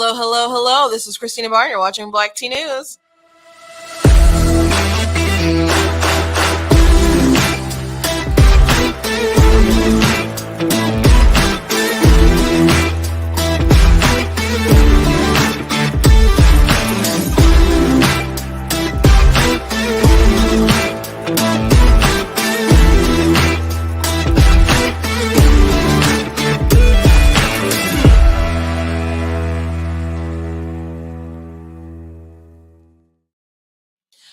Hello, hello, hello. This is Christina Barr. You're watching Black Tea News.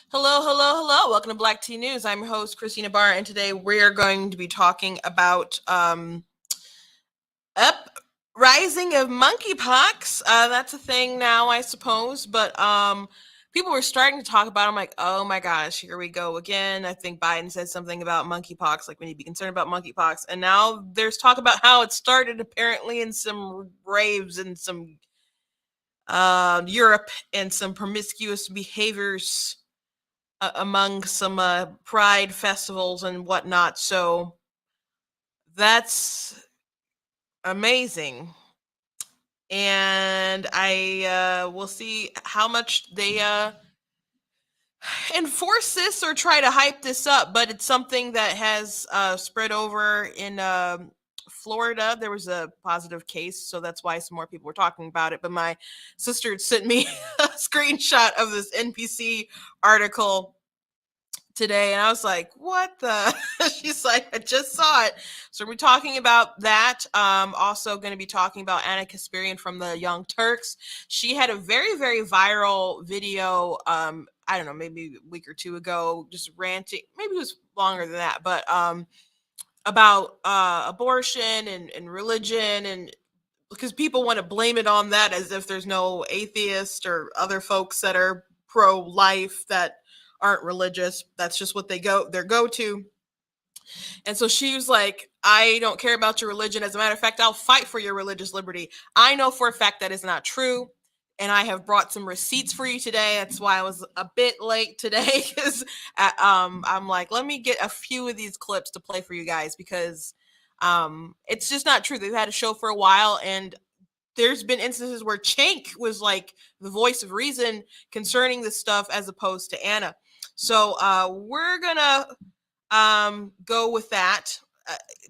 Hello, hello, hello. Welcome to Black Tea News. I'm your host, Christina Barr, and today we're going to be talking about uprising of monkeypox. That's a thing now, I suppose, but people were starting to talk about it. I'm like, oh my gosh, here we go again. I think Biden said something about monkeypox, like we need to be concerned about monkeypox. And now there's talk about how it started apparently in some raves in some Europe and some promiscuous behaviors among some pride festivals and whatnot. So that's amazing. And I will see how much they enforce this or try to hype this up. But it's something that has spread over in Florida. There was a positive case, so that's why some more people were talking about it. But my sister sent me a screenshot of this NPC article today, and I was like, what the? She's like, I just saw it. So we're talking about that. Also going to be talking about Ana Kasparian from the Young Turks. She had a very, very viral video, I don't know, maybe a week or two ago, just ranting, maybe it was longer than that, but about abortion and religion, and because people want to blame it on that as if there's no atheist or other folks that are pro-life that aren't religious. That's just what their go-to. And so she was like, I don't care about your religion. As a matter of fact, I'll fight for your religious liberty. I know for a fact that is not true. And I have brought some receipts for you today. That's why I was a bit late today, because I'm like, let me get a few of these clips to play for you guys, because it's just not true. They've had a show for a while, and there's been instances where Cenk was like the voice of reason concerning this stuff as opposed to Ana. So we're gonna go with that,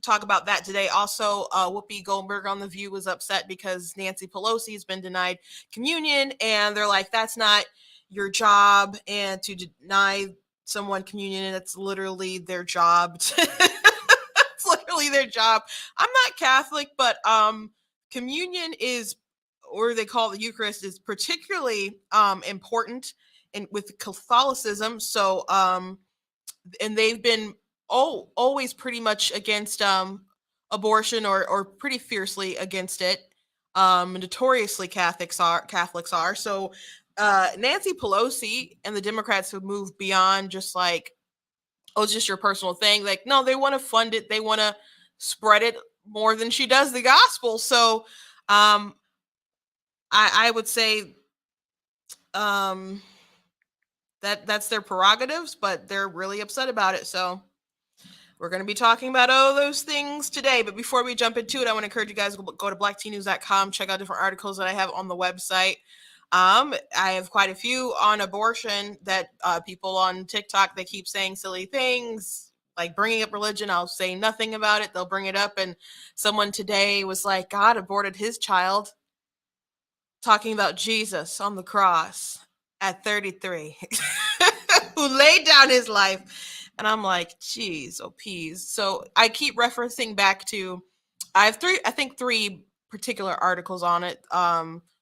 talk about that today. Also, Whoopi Goldberg on The View was upset because Nancy Pelosi has been denied communion, and they're like, that's not your job, and to deny someone communion, that's literally their job. It's literally their job. I'm not Catholic, but communion is, or they call it the Eucharist, is particularly important with Catholicism. So and they've been always pretty much against abortion, or pretty fiercely against it. Notoriously Catholics are. So Nancy Pelosi and the Democrats have moved beyond just like, oh, it's just your personal thing. Like, no, they want to fund it. They want to spread it more than she does the gospel. So I would say that's their prerogatives, but they're really upset about it. So we're going to be talking about all those things today. But before we jump into it, I want to encourage you guys to go to blacktnews.com, check out different articles that I have on the website. I have quite a few on abortion that people on TikTok, they keep saying silly things, like bringing up religion. I'll say nothing about it. They'll bring it up. And someone today was like, God aborted his child, talking about Jesus on the cross at 33, who laid down his life. And I'm like, geez, oh, peas. So I keep referencing back to, I have three particular articles on it.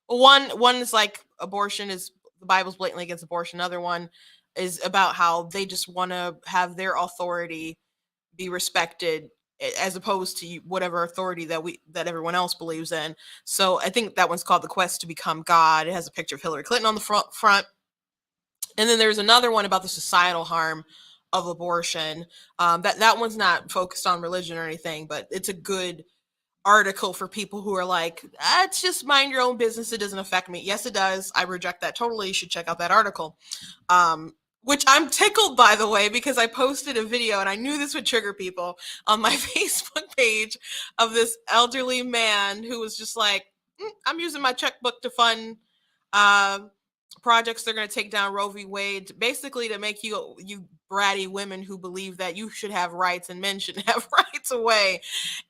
One is like abortion is, the Bible's blatantly against abortion. Another one is about how they just want to have their authority be respected, as opposed to whatever authority that everyone else believes in. So I think that one's called The Quest to Become God. It has a picture of Hillary Clinton on the front. And then there's another one about the societal harm of abortion. That one's not focused on religion or anything, but it's a good article for people who are like, it's just mind your own business. It doesn't affect me. Yes, it does. I reject that totally. You should check out that article. Which I'm tickled, by the way, because I posted a video, and I knew this would trigger people, on my Facebook page of this elderly man who was just like, I'm using my checkbook to fund uh, projects they're going to take down Roe v. Wade, basically to make you bratty women who believe that you should have rights and men shouldn't have rights away.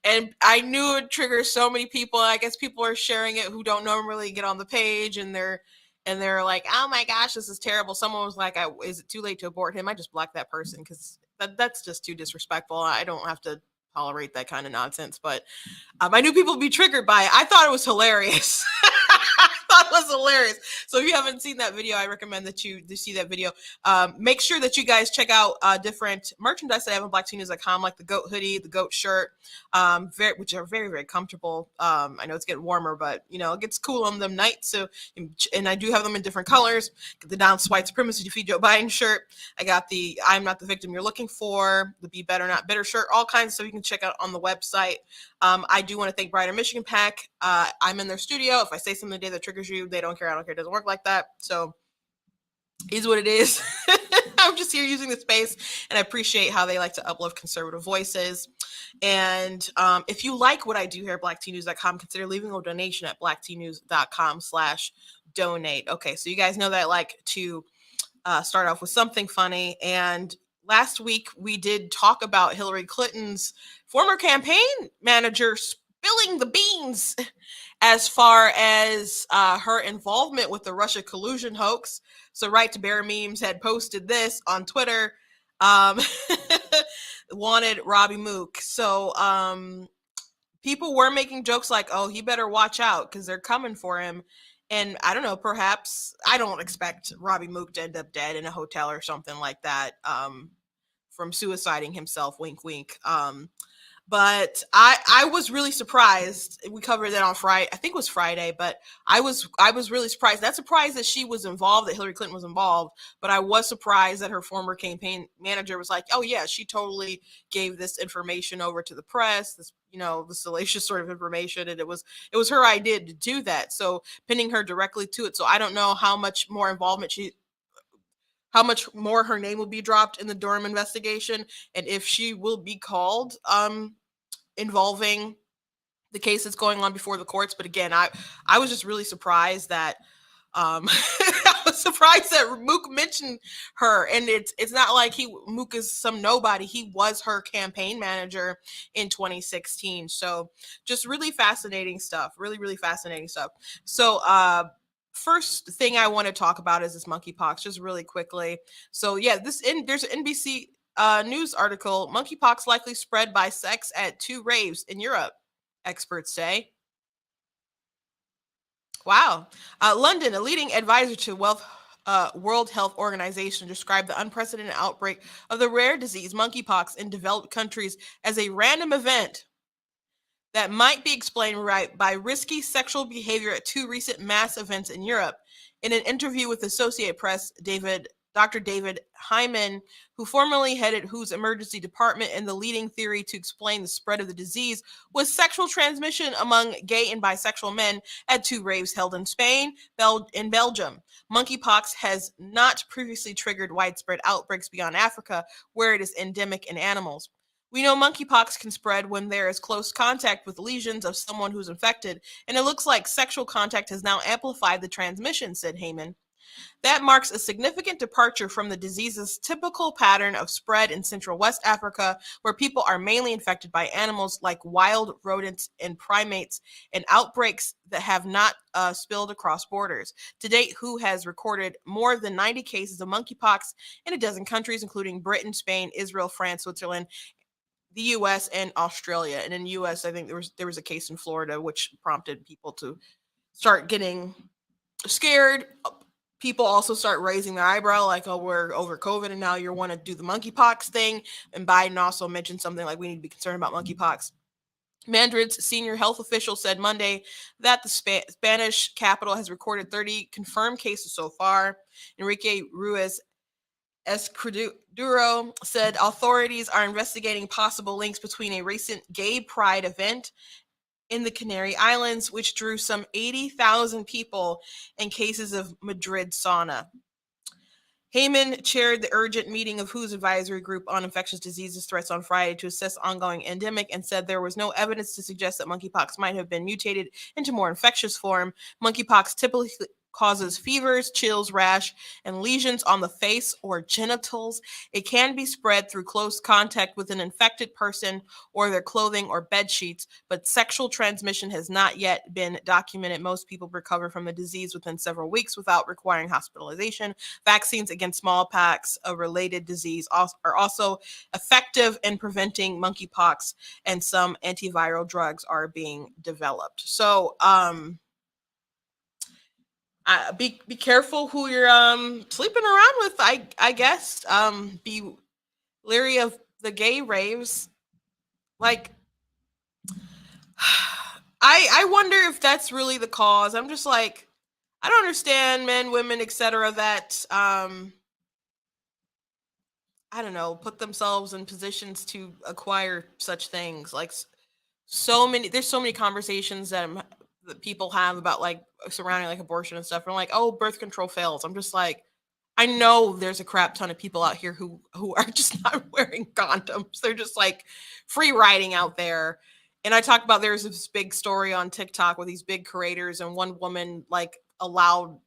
And I knew it triggers so many people. I guess people are sharing it who don't normally get on the page, and they're like, oh my gosh, this is terrible. Someone was like, is it too late to abort him? I just blocked that person because that's just too disrespectful. I don't have to tolerate that kind of nonsense. But I knew people would be triggered by it. I thought it was hilarious. I thought it was hilarious. So if you haven't seen that video, I recommend that you see that video. Make sure that you guys check out different merchandise that I have on blacktnews.com, like the goat hoodie, the goat shirt, which are very, very comfortable. I know it's getting warmer, but it gets cool on them nights. So, and I do have them in different colors. The Denounce White Supremacy, Defeat Joe Biden shirt. I got the I'm Not the Victim You're Looking For, the Be Better Not Bitter shirt, all kinds of stuff you can check out on the website. I do want to thank Brighter Michigan Pack. I'm in their studio. If I say something today that triggers you, they don't care. I don't care. It doesn't work like that. So is what it is. I'm just here using the space, and I appreciate how they like to uplift conservative voices. And if you like what I do here at blacktnews.com, consider leaving a donation at blacktnews.com/donate. Okay, so you guys know that I like to start off with something funny. And last week we did talk about Hillary Clinton's former campaign manager spilling the beans as far as her involvement with the Russia collusion hoax. So Right to Bear Memes had posted this on Twitter, wanted Robbie Mook. So people were making jokes like, oh, he better watch out because they're coming for him. And I don't know, perhaps, I don't expect Robbie Mook to end up dead in a hotel or something like that from suiciding himself, wink, wink. But I was really surprised. We covered that on Friday. I think it was Friday, but I was really surprised. Not surprised that she was involved, that Hillary Clinton was involved, but I was surprised that her former campaign manager was like, oh yeah, she totally gave this information over to the press, this, the salacious sort of information, and it was her idea to do that. So pinning her directly to it. So I don't know how much more involvement how much more her name will be dropped in the Durham investigation, and if she will be called involving the case that's going on before the courts. But again, I was just really surprised that I was surprised that Mook mentioned her, and it's not like Mook is some nobody. He was her campaign manager in 2016. So just really fascinating stuff. Really, really fascinating stuff. So first thing I want to talk about is this monkeypox, just really quickly. So yeah, there's an NBC news article: monkeypox likely spread by sex at 2 raves in Europe, experts say. Wow. London, a leading advisor to World Health Organization, described the unprecedented outbreak of the rare disease monkeypox in developed countries as a random event that might be explained by risky sexual behavior at 2 recent mass events in Europe. In an interview with Associated Press, Dr. David Hyman, who formerly headed WHO's emergency department, and the leading theory to explain the spread of the disease was sexual transmission among gay and bisexual men at 2 raves held in Spain, in Belgium. Monkeypox has not previously triggered widespread outbreaks beyond Africa, where it is endemic in animals. We know monkeypox can spread when there is close contact with lesions of someone who's infected, and it looks like sexual contact has now amplified the transmission, said Heyman. That marks a significant departure from the disease's typical pattern of spread in Central West Africa, where people are mainly infected by animals like wild rodents and primates, and outbreaks that have not spilled across borders. To date, WHO has recorded more than 90 cases of monkeypox in a dozen countries, including Britain, Spain, Israel, France, Switzerland, the U.S., and Australia. And in the U.S., I think there was a case in Florida, which prompted people to start getting scared. People also start raising their eyebrow, like, oh, we're over COVID, and now you want to do the monkeypox thing. And Biden also mentioned something like, we need to be concerned about monkeypox. Madrid's senior health official said Monday that the Spanish capital has recorded 30 confirmed cases so far. Enrique Ruiz Escudero said authorities are investigating possible links between a recent gay pride event in the Canary Islands, which drew some 80,000 people, and cases of Madrid sauna. Heyman chaired the urgent meeting of WHO's advisory group on infectious diseases threats on Friday to assess ongoing endemic and said there was no evidence to suggest that monkeypox might have been mutated into more infectious form. Monkeypox typically causes fevers, chills, rash, and lesions on the face or genitals. It can be spread through close contact with an infected person or their clothing or bed sheets, but sexual transmission has not yet been documented. Most people recover from the disease within several weeks without requiring hospitalization. Vaccines against smallpox, a related disease, are also effective in preventing monkeypox, and some antiviral drugs are being developed. So, be careful who you're sleeping around with. I guess be leery of the gay raves. Like, I wonder if that's really the cause. I'm just like, I don't understand men, women, etc. that I don't know, put themselves in positions to acquire such things. Like, there's so many conversations that people have about, like, surrounding, like, abortion and stuff. And like, oh, birth control fails. I'm just like, I know there's a crap ton of people out here who are just not wearing condoms. They're just like free riding out there. And I talked about, there's this big story on TikTok with these big creators, and one woman like allowed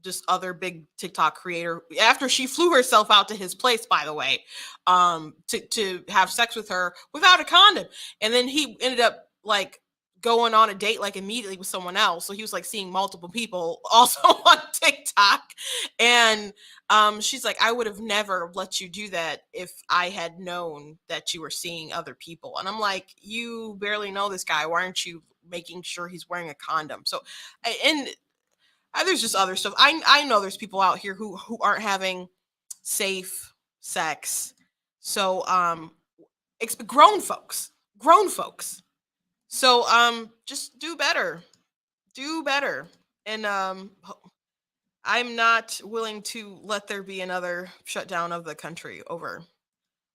just other big TikTok creator, after she flew herself out to his place, by the way, to have sex with her without a condom. And then he ended up like going on a date like immediately with someone else. So he was like seeing multiple people also on TikTok. And she's like, I would have never let you do that if I had known that you were seeing other people. And I'm like, you barely know this guy. Why aren't you making sure he's wearing a condom? So, and there's just other stuff. I know there's people out here who aren't having safe sex. So grown folks. So just do better. Do better. And I'm not willing to let there be another shutdown of the country over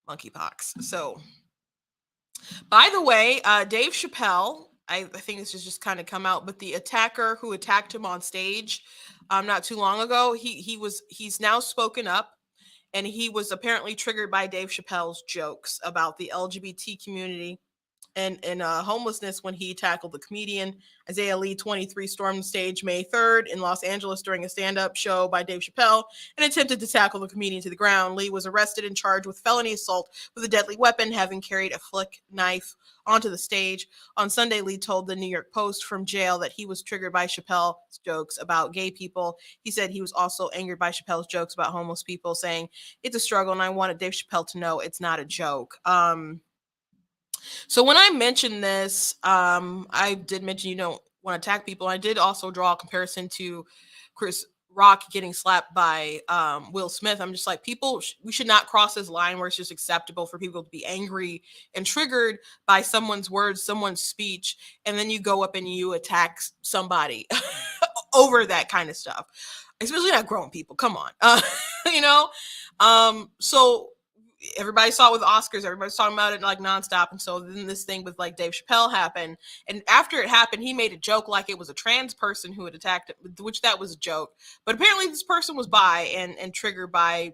monkeypox. So, by the way, Dave Chappelle, I think this has just kind of come out, but the attacker who attacked him on stage not too long ago, he's now spoken up, and he was apparently triggered by Dave Chappelle's jokes about the LGBT community and homelessness when he tackled the comedian. Isaiah Lee, 23, stormed the stage May 3rd in Los Angeles during a stand-up show by Dave Chappelle and attempted to tackle the comedian to the ground. Lee was arrested and charged with felony assault with a deadly weapon, having carried a flick knife onto the stage. On Sunday, Lee told the New York Post from jail that he was triggered by Chappelle's jokes about gay people. He said he was also angered by Chappelle's jokes about homeless people, saying, "It's a struggle, and I wanted Dave Chappelle to know it's not a joke." So when I mentioned this, I did mention you don't want to attack people. I did also draw a comparison to Chris Rock getting slapped by Will Smith. I'm just like, we should not cross this line where it's just acceptable for people to be angry and triggered by someone's words, someone's speech, and then you go up and you attack somebody over that kind of stuff. Especially not grown people. Come on. you know? So everybody saw it with Oscars. Everybody's talking about it like nonstop. And so then this thing with like Dave Chappelle happened. And after it happened, he made a joke like it was a trans person who had attacked him, which that was a joke. But apparently this person was bi and triggered by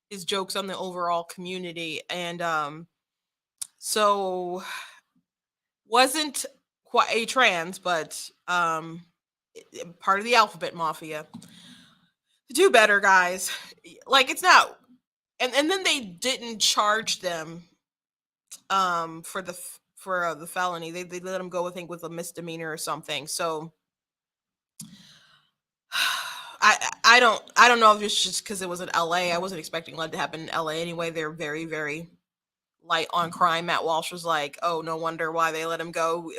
his jokes on the overall community. And so wasn't quite a trans, but part of the alphabet mafia. Do better, guys. Like, it's not. And then they didn't charge them for the felony. They let them go, I think, with a misdemeanor or something. So I don't know if it's just because it was in LA. I wasn't expecting that to happen in LA anyway. They're very, very light on crime. Matt Walsh was like, oh, no wonder why they let him go,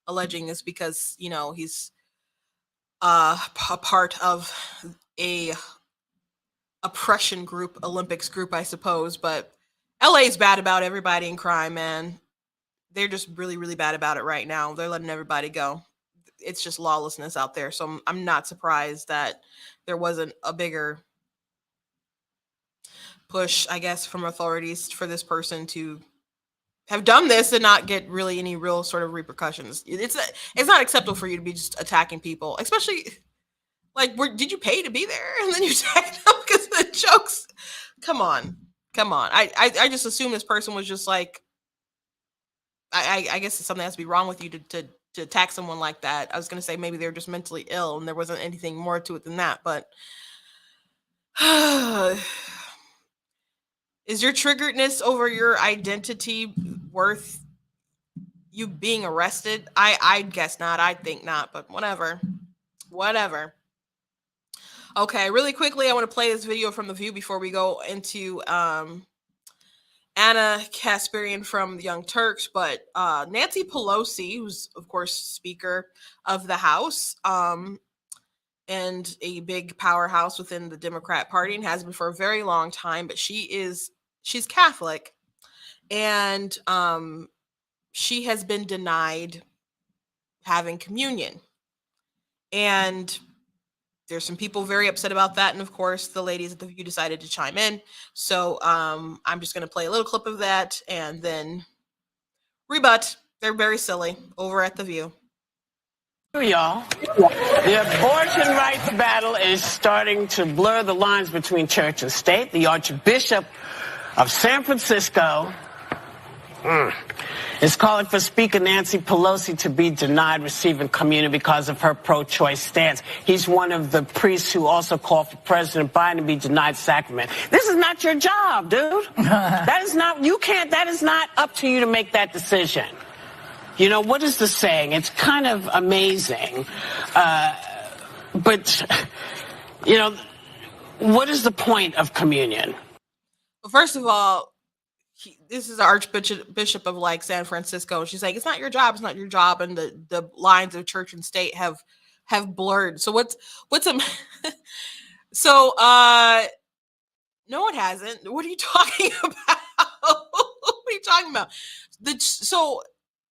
alleging this because, you know, he's a part of a oppression group, Olympics group, I suppose. But LA is bad about everybody in crime, man. They're just really, really bad about it right now. They're letting everybody go. It's just lawlessness out there. So I'm not surprised that there wasn't a bigger push, I guess, from authorities for this person to have done this and not get really any real sort of repercussions. It's not acceptable for you to be just attacking people, especially Like, did you pay to be there? And then you tag them because the jokes. Come on. I just assume this person was just like, I guess something has to be wrong with you to attack someone like that. I was gonna say maybe they're just mentally ill and there wasn't anything more to it than that, but is your triggeredness over your identity worth you being arrested? I guess not. I think not, but whatever. Okay, really quickly, I want to play this video from The View before we go into Ana Kasparian from the Young Turks. But Nancy Pelosi, who's of course Speaker of the House, and a big powerhouse within the Democrat Party, and has been for a very long time, but she's Catholic, and she has been denied having communion. And there's some people very upset about that. And of course, the ladies at The View decided to chime in. So I'm just going to play a little clip of that and then rebut. They're very silly over at The View. Y'all, the abortion rights battle is starting to blur the lines between church and state. The Archbishop of San Francisco is calling for Speaker Nancy Pelosi to be denied receiving communion because of her pro-choice stance. He's one of the priests who also called for President Biden to be denied sacrament. This is not your job, dude. That is not up to you to make that decision. You know, what is the saying? It's kind of amazing. But, you know, what is the point of communion? Well, first of all, this is the Archbishop of like San Francisco. She's like, it's not your job. And the lines of church and state have blurred. So what's so no, it hasn't. What are you talking about? What are you talking about? So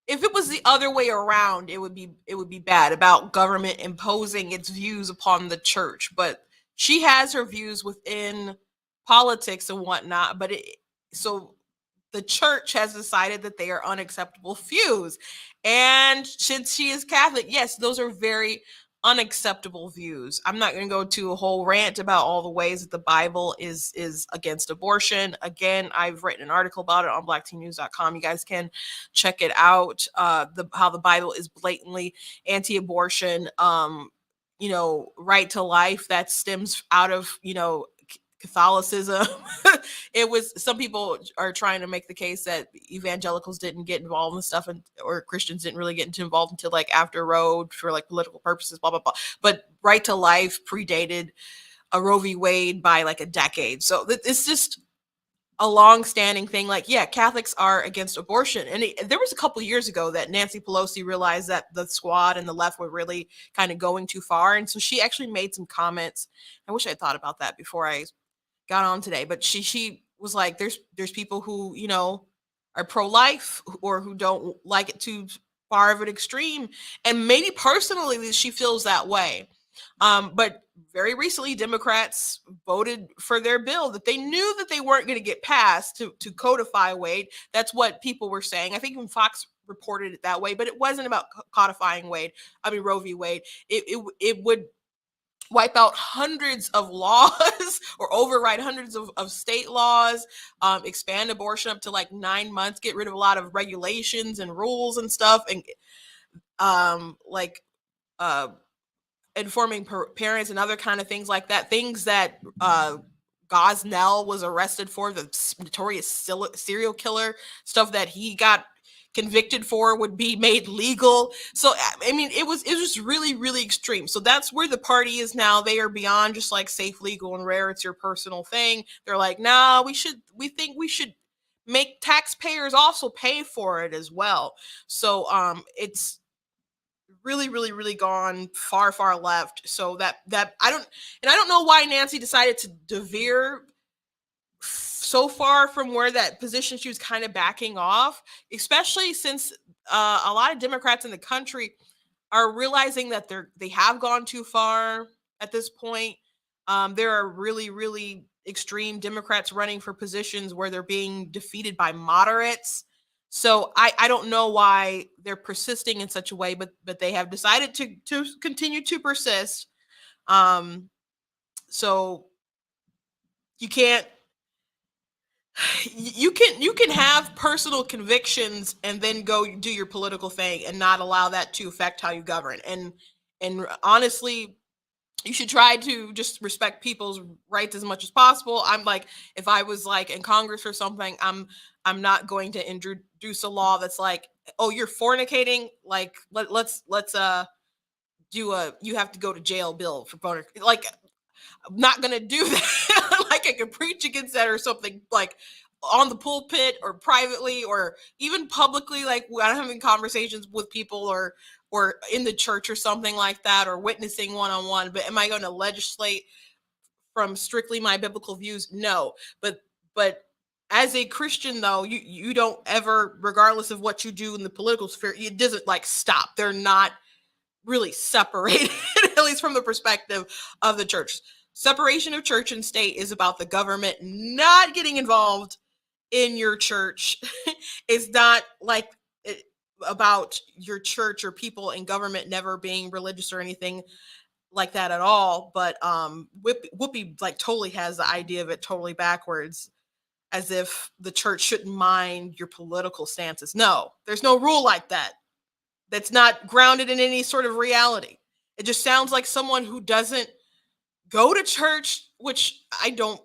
if it was the other way around, it would be bad about government imposing its views upon the church. But she has her views within politics and whatnot. But so the church has decided that they are unacceptable views. And since she is Catholic, yes, those are very unacceptable views. I'm not going to go to a whole rant about all the ways that the Bible is against abortion. Again, I've written an article about it on blacktnews.com. You guys can check it out. How the Bible is blatantly anti-abortion, right to life that stems out of, Catholicism. It was, some people are trying to make the case that evangelicals didn't get involved in stuff, or Christians didn't really get involved until like after Roe for like political purposes, blah blah blah. But right to life predated a Roe v. Wade by like a decade. So it's just a long-standing thing. Like, yeah, Catholics are against abortion, and there was a couple years ago that Nancy Pelosi realized that the squad and the left were really kind of going too far, and so she actually made some comments. I wish I thought about that before I got on today, but she was like, there's people who are pro-life or who don't like it too far of an extreme, and maybe personally she feels that way. But very recently, Democrats voted for their bill that they knew that they weren't going to get passed to codify Wade. That's what people were saying. I think even Fox reported it that way, but it wasn't about codifying Roe v. Wade. It would wipe out hundreds of laws or override hundreds of state laws, expand abortion up to like 9 months, get rid of a lot of regulations and rules and stuff, and informing parents and other kind of things like that. Things that Gosnell was arrested for, the notorious serial killer, stuff that he got convicted for would be made legal. So I mean, it was really, really extreme. So that's where the party is now. They are beyond just like safe, legal, and rare. It's your personal thing. They're like, nah, we think we should make taxpayers also pay for it as well. So it's really, really, really gone far, far left. So that I don't know why Nancy decided to veer so far from where that position she was kind of backing off, especially since a lot of Democrats in the country are realizing that they have gone too far at this point. There are really, really extreme Democrats running for positions where they're being defeated by moderates. So I don't know why they're persisting in such a way, but they have decided to continue to persist. So you can't, you can have personal convictions and then go do your political thing and not allow that to affect how you govern. And honestly, you should try to just respect people's rights as much as possible. I'm like, if I was like in Congress or something, I'm not going to introduce a law that's like, oh, you're fornicating, like let's do a you have to go to jail bill for fornicating. Like, I'm not gonna do that. Like, I could preach against that or something, like on the pulpit or privately or even publicly, like when I'm having conversations with people or in the church or something like that, or witnessing one-on-one. But am I going to legislate from strictly my biblical views? No. But as a Christian, though, you don't ever, regardless of what you do in the political sphere, it doesn't like stop. They're not really separated, at least from the perspective of the church. Separation of church and state is about the government not getting involved in your church. It's not like about your church or people in government never being religious or anything like that at all. But Whoopi like totally has the idea of it totally backwards, as if the church shouldn't mind your political stances. No, there's no rule like that. That's not grounded in any sort of reality. It just sounds like someone who doesn't go to church, which I don't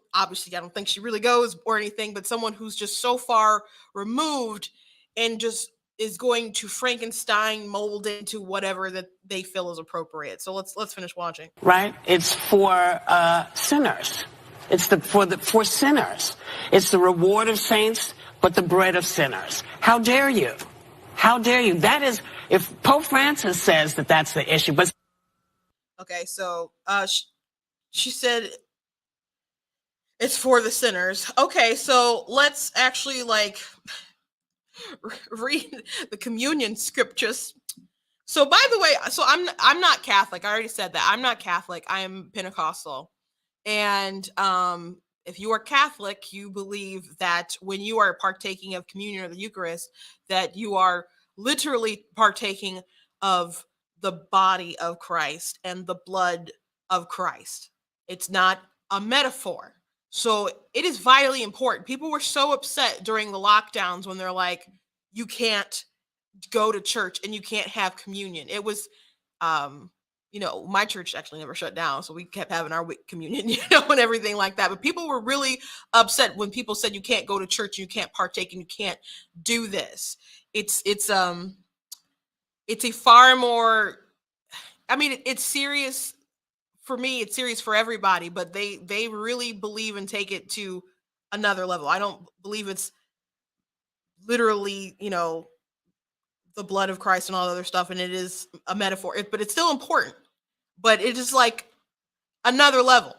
think she really goes or anything, but someone who's just so far removed and just is going to Frankenstein mold into whatever that they feel is appropriate. So let's finish watching. Right? It's for sinners. It's for sinners. It's the reward of saints, but the bread of sinners. How dare you? How dare you? That is, if Pope Francis says that that's the issue, but okay, so she said it's for the sinners. Okay, so let's actually like read the communion scriptures. So by the way, so I'm not Catholic. I already said that. I'm not Catholic. I am Pentecostal. And if you are Catholic, you believe that when you are partaking of communion or the Eucharist, that you are literally partaking of the body of Christ and the blood of Christ. It's not a metaphor. So it is vitally important. People were so upset during the lockdowns when they're like, you can't go to church and you can't have communion. It was my church actually never shut down, so we kept having our communion, and everything like that. But people were really upset when people said you can't go to church, you can't partake, and you can't do this. It's a far more, I mean, it's serious for me, it's serious for everybody, but they really believe and take it to another level. I don't believe it's literally, the blood of Christ and all the other stuff, and it is a metaphor, but it's still important. But it is like another level.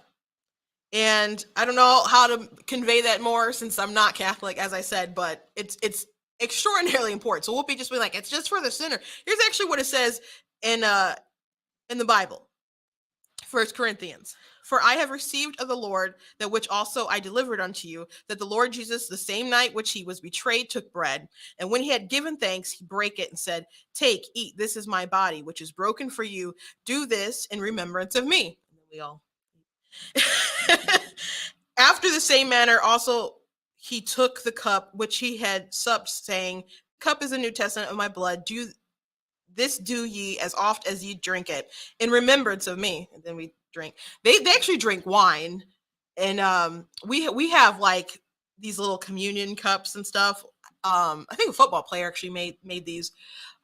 And I don't know how to convey that more since I'm not Catholic, as I said, but it's extraordinarily important. So Whoopi just be like, it's just for the sinner. Here's actually what it says in the Bible. 1 Corinthians. For I have received of the Lord that which also I delivered unto you, that the Lord Jesus, the same night which he was betrayed, took bread. And when he had given thanks, he brake it and said, take, eat, this is my body, which is broken for you. Do this in remembrance of me. And then we all. After the same manner, also he took the cup which he had supped, saying, cup is a New Testament of my blood. Do ye as oft as ye drink it in remembrance of me. And then we drink. They actually drink wine, and we have like these little communion cups and stuff. I think a football player actually made these,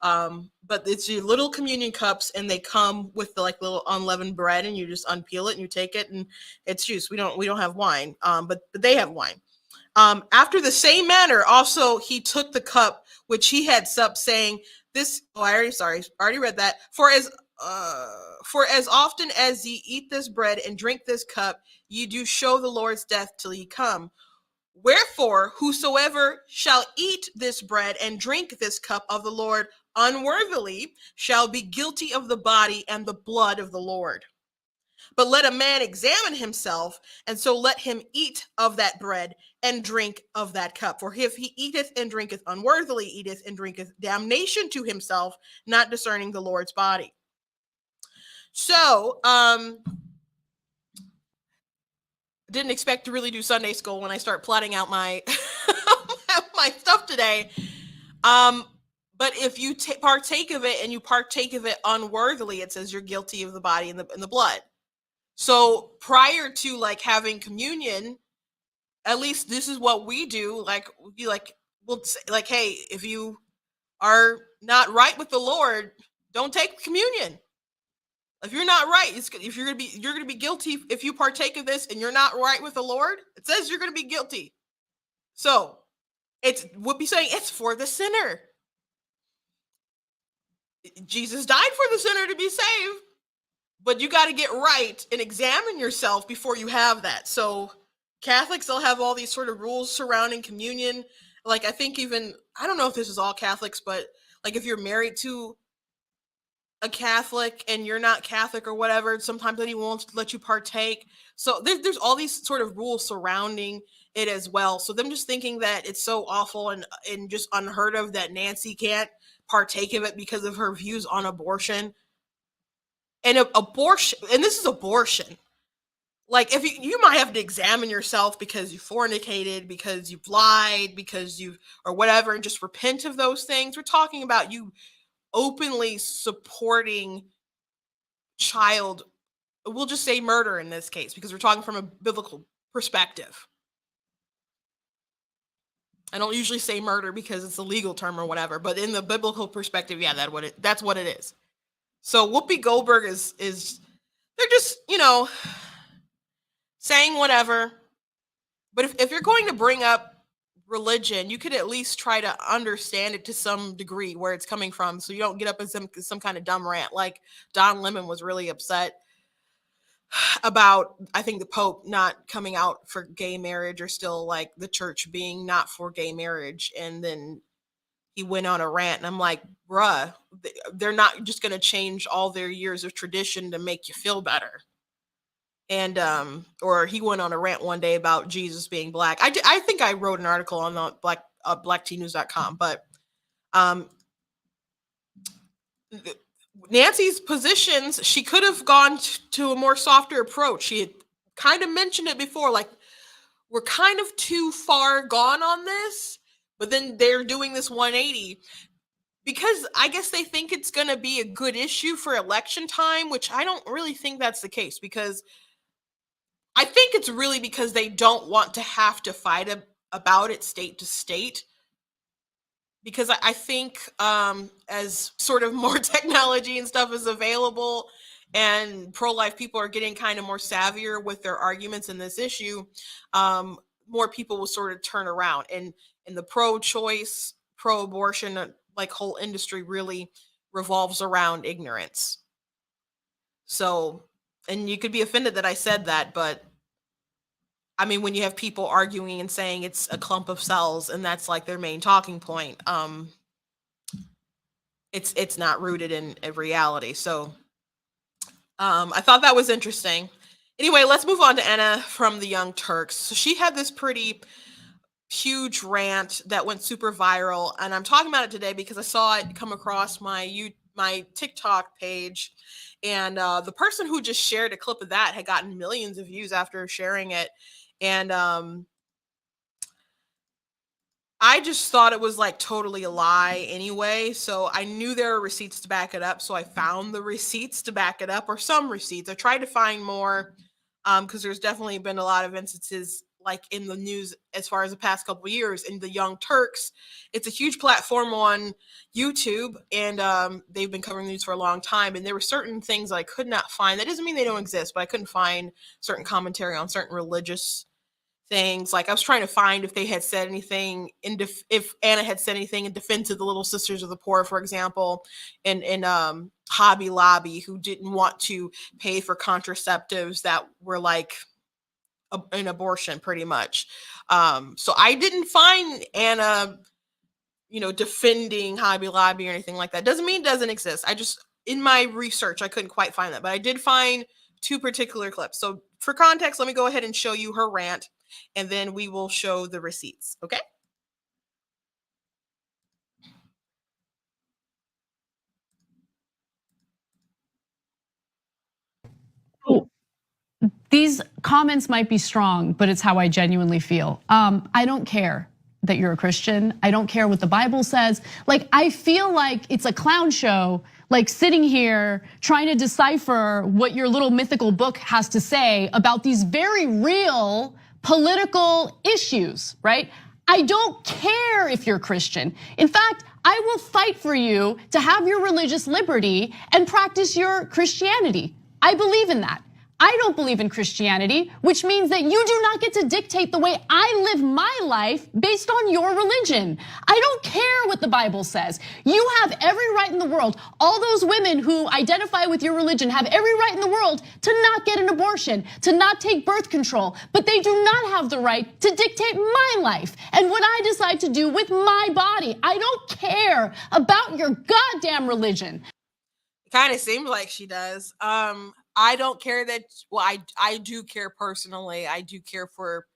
but it's your little communion cups, and they come with the like little unleavened bread, and you just unpeel it and you take it, and it's juice. We don't have wine, but they have wine. After the same manner, also he took the cup which he had supped, saying, this, I already read that. For as often as ye eat this bread and drink this cup, ye do show the Lord's death till he come. Wherefore, whosoever shall eat this bread and drink this cup of the Lord unworthily shall be guilty of the body and the blood of the Lord. But let a man examine himself, and so let him eat of that bread and drink of that cup. For if he eateth and drinketh unworthily, eateth and drinketh damnation to himself, not discerning the Lord's body. So, didn't expect to really do Sunday school when I start plotting out my my stuff today. But if you partake of it and you partake of it unworthily, it says you're guilty of the body and the blood. So prior to like having communion, at least this is what we do. Like we'll say, like, hey, if you are not right with the Lord, don't take communion. If you're not right, if you're gonna be guilty if you partake of this and you're not right with the Lord. It says you're gonna be guilty. So would be saying it's for the sinner. Jesus died for the sinner to be saved, but you got to get right and examine yourself before you have that. So Catholics, they'll have all these sort of rules surrounding communion. Like I think even, I don't know if this is all Catholics, but like if you're married to a Catholic and you're not Catholic or whatever, sometimes then he won't let you partake. So there's all these sort of rules surrounding it as well. So them just thinking that it's so awful and just unheard of that Nancy can't partake of it because of her views on abortion. And abortion, and this is abortion. Like if you might have to examine yourself because you fornicated, because you've lied, because you or whatever, and just repent of those things. We're talking about you openly supporting child, we'll just say murder in this case because we're talking from a biblical perspective. I don't usually say murder because it's a legal term or whatever, but in the biblical perspective, yeah, that's what it is. So Whoopi Goldberg is they're just, saying whatever. But if you're going to bring up religion, you could at least try to understand it to some degree where it's coming from, so you don't get up in some kind of dumb rant. Like Don Lemon was really upset about, I think, the Pope not coming out for gay marriage, or still like the church being not for gay marriage. And then he went on a rant, and I'm like, bruh, they're not just going to change all their years of tradition to make you feel better. And or he went on a rant one day about Jesus being black. I think I wrote an article on the blacktnews.com, but Nancy's positions, she could have gone to a more softer approach. She had kind of mentioned it before, like, we're kind of too far gone on this, but then they're doing this 180 because I guess they think it's going to be a good issue for election time, which I don't really think that's the case, because I think it's really because they don't want to have to fight about it state to state. Because I think as sort of more technology and stuff is available and pro-life people are getting kind of more savvier with their arguments in this issue, more people will sort of turn around. And the pro-choice, pro-abortion, like whole industry really revolves around ignorance. So, and you could be offended that I said that, but I mean, when you have people arguing and saying it's a clump of cells and that's like their main talking point, it's not rooted in reality. So I thought that was interesting. Anyway, let's move on to Ana from the Young Turks. So she had this pretty huge rant that went super viral, and I'm talking about it today because I saw it come across my TikTok page, and the person who just shared a clip of that had gotten millions of views after sharing it. And I just thought it was like totally a lie anyway. So I knew there were receipts to back it up. So I found the receipts to back it up, or some receipts. I tried to find more because there's definitely been a lot of instances like in the news as far as the past couple of years. In the Young Turks, it's a huge platform on YouTube, and they've been covering news for a long time. And there were certain things I could not find. That doesn't mean they don't exist, but I couldn't find certain commentary on certain religious things. Like I was trying to find if they had said anything if Ana had said anything in defense of the Little Sisters of the Poor, for example, and Hobby Lobby, who didn't want to pay for contraceptives that were like an abortion, pretty much. So I didn't find Ana, defending Hobby Lobby or anything like that. Doesn't mean it doesn't exist. I just, in my research, I couldn't quite find that, but I did find two particular clips. So for context, let me go ahead and show you her rant, and then we will show the receipts. Okay. These comments might be strong, but it's how I genuinely feel. I don't care that you're a Christian. I don't care what the Bible says. Like, I feel like it's a clown show, like sitting here trying to decipher what your little mythical book has to say about these very real political issues, right? I don't care if you're Christian. In fact, I will fight for you to have your religious liberty and practice your Christianity. I believe in that. I don't believe in Christianity, which means that you do not get to dictate the way I live my life based on your religion. I don't care what the Bible says. You have every right in the world. All those women who identify with your religion have every right in the world to not get an abortion, to not take birth control, but they do not have the right to dictate my life and what I decide to do with my body. I don't care about your goddamn religion. Kind of seems like she does. I don't care that, well, I do care personally. I do care for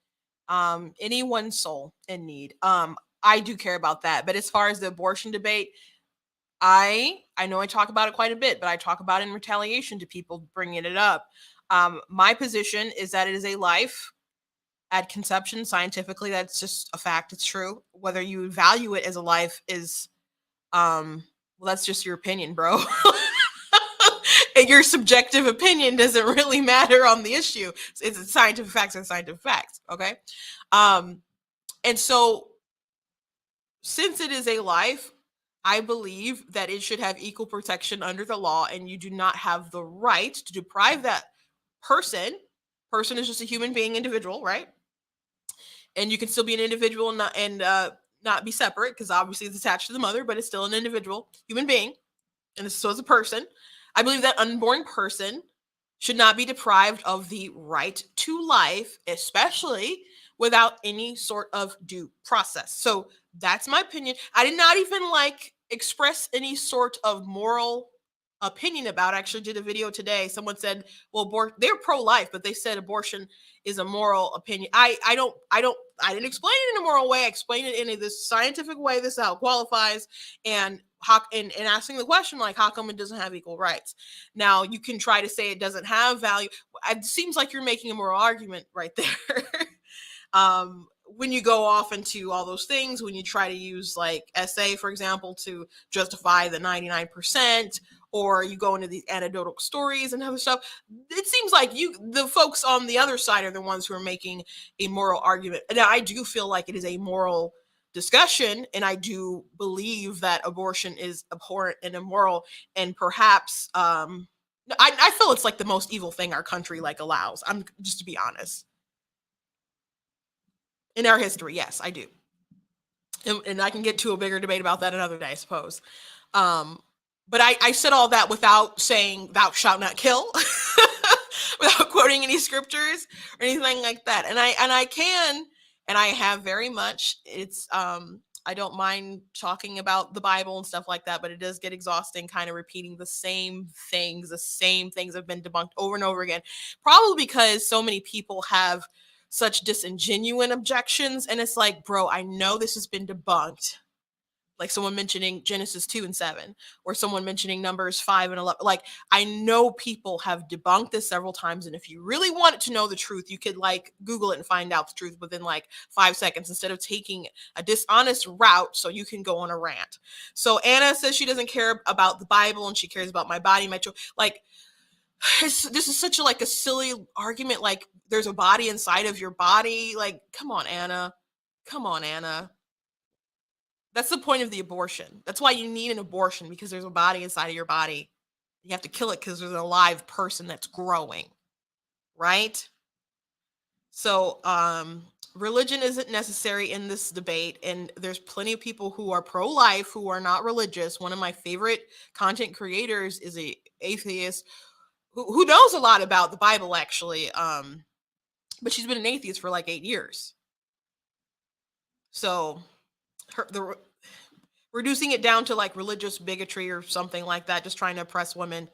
anyone's soul in need. I do care about that. But as far as the abortion debate, I know I talk about it quite a bit, but I talk about it in retaliation to people bringing it up. My position is that it is a life at conception. Scientifically, that's just a fact. It's true. Whether you value it as a life is, well, that's just your opinion, bro. Your subjective opinion doesn't really matter on the issue. It's scientific facts and scientific facts, okay? And so since it is a life, I believe that it should have equal protection under the law, and you do not have the right to deprive that person. Person is just a human being, individual, right? And you can still be an individual and not be separate, because obviously it's attached to the mother, but it's still an individual human being, and so is a person. I believe that unborn person should not be deprived of the right to life, especially without any sort of due process. So that's my opinion. I did not even express any sort of moral opinion about it. I actually did a video today. Someone said, well, they're pro-life, but they said abortion is a moral opinion. I didn't explain it in a moral way. I explained it in this scientific way. This is how it qualifies. And asking the question, like, how come it doesn't have equal rights? Now, you can try to say it doesn't have value. It seems like you're making a moral argument right there. When you go off into all those things, when you try to use like SA, for example, to justify the 99%, or you go into these anecdotal stories and other stuff, it seems like the folks on the other side are the ones who are making a moral argument. Now, I do feel like it is a moral discussion, and I do believe that abortion is abhorrent and immoral, and perhaps I feel it's like the most evil thing our country allows. I'm just, to be honest, in our history. Yes, I do, and I can get to a bigger debate about that another day, I suppose. But I said all that without saying thou shalt not kill, without quoting any scriptures or anything like that. And I can. And I have very much. It's I don't mind talking about the Bible and stuff like that, but it does get exhausting kind of repeating the same things. The same things have been debunked over and over again, probably because so many people have such disingenuous objections. And it's like, bro, I know this has been debunked. Like someone mentioning Genesis 2 and 7, or someone mentioning Numbers 5 and 11. Like, I know people have debunked this several times. And if you really wanted to know the truth, you could Google it and find out the truth within 5 seconds, instead of taking a dishonest route so you can go on a rant. So Anna says she doesn't care about the Bible and she cares about my body, my choice. This is such a silly argument. There's a body inside of your body. Come on, Anna. Come on, Anna. That's the point of the abortion. That's why you need an abortion, because there's a body inside of your body. You have to kill it because there's an alive person that's growing, right? So religion isn't necessary in this debate, and there's plenty of people who are pro-life who are not religious. One of my favorite content creators is an atheist who knows a lot about the Bible, actually, but she's been an atheist for 8 years. So reducing it down to religious bigotry or something like that, just trying to oppress women,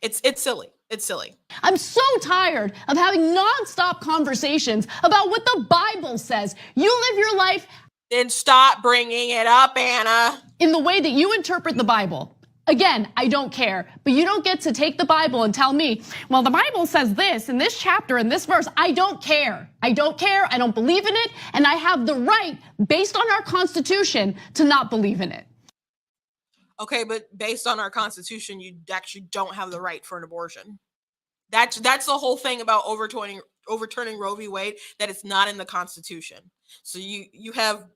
it's silly. It's silly. I'm so tired of having nonstop conversations about what the Bible says. You live your life. Then stop bringing it up, Anna. In the way that you interpret the Bible. Again, I don't care, but you don't get to take the Bible and tell me, well, the Bible says this in this chapter, in this verse. I don't care. I don't care. I don't believe in it. And I have the right, based on our Constitution, to not believe in it. Okay, but based on our Constitution, you actually don't have the right for an abortion. That's the whole thing about overturning Roe v. Wade, that it's not in the Constitution. So you have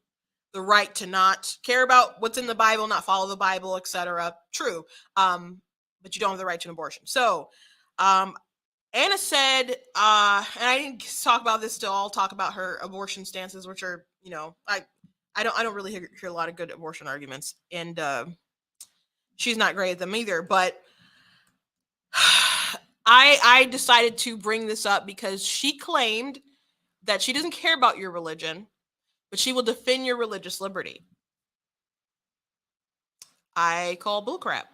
the right to not care about what's in the Bible, not follow the Bible, etc. True. But you don't have the right to an abortion. So Anna said, and I didn't talk about this still, I'll talk about her abortion stances, which are, I don't really hear a lot of good abortion arguments. And she's not great at them either. But I decided to bring this up because she claimed that she doesn't care about your religion, but she will defend your religious liberty. I call bullcrap.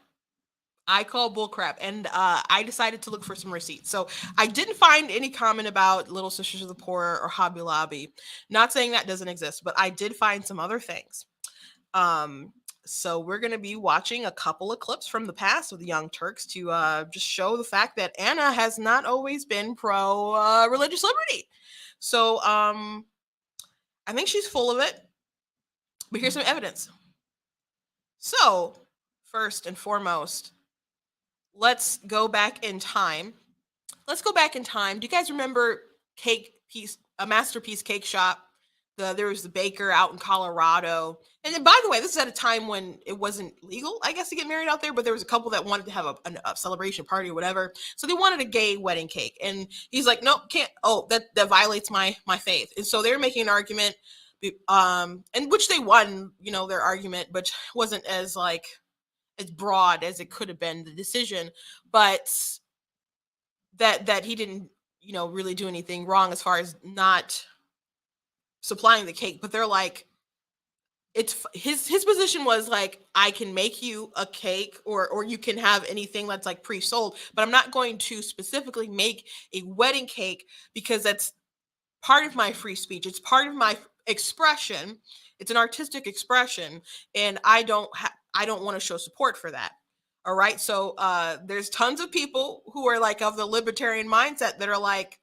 And I decided to look for some receipts. So I didn't find any comment about Little Sisters of the Poor or Hobby Lobby. Not saying that doesn't exist, but I did find some other things. So we're going to be watching a couple of clips from the past of the Young Turks to just show the fact that Anna has not always been pro religious liberty. So I think she's full of it, but here's some evidence. So first and foremost, let's go back in time. Do you guys remember a Masterpiece Cake Shop? There was the baker out in Colorado. And then, by the way, this is at a time when it wasn't legal, I guess, to get married out there, but there was a couple that wanted to have a celebration party or whatever. So they wanted a gay wedding cake. And he's like, nope, can't. Oh, that violates my faith. And so they're making an argument, and which they won, their argument, but wasn't as broad as it could have been, the decision. But that he didn't, really do anything wrong as far as not supplying the cake. But they're like, it's his position was like, I can make you a cake or you can have anything that's like pre-sold, but I'm not going to specifically make a wedding cake because that's part of my free speech. It's part of my expression. It's an artistic expression, and I don't want to show support for that. All right. So there's tons of people who are like of the libertarian mindset that are like,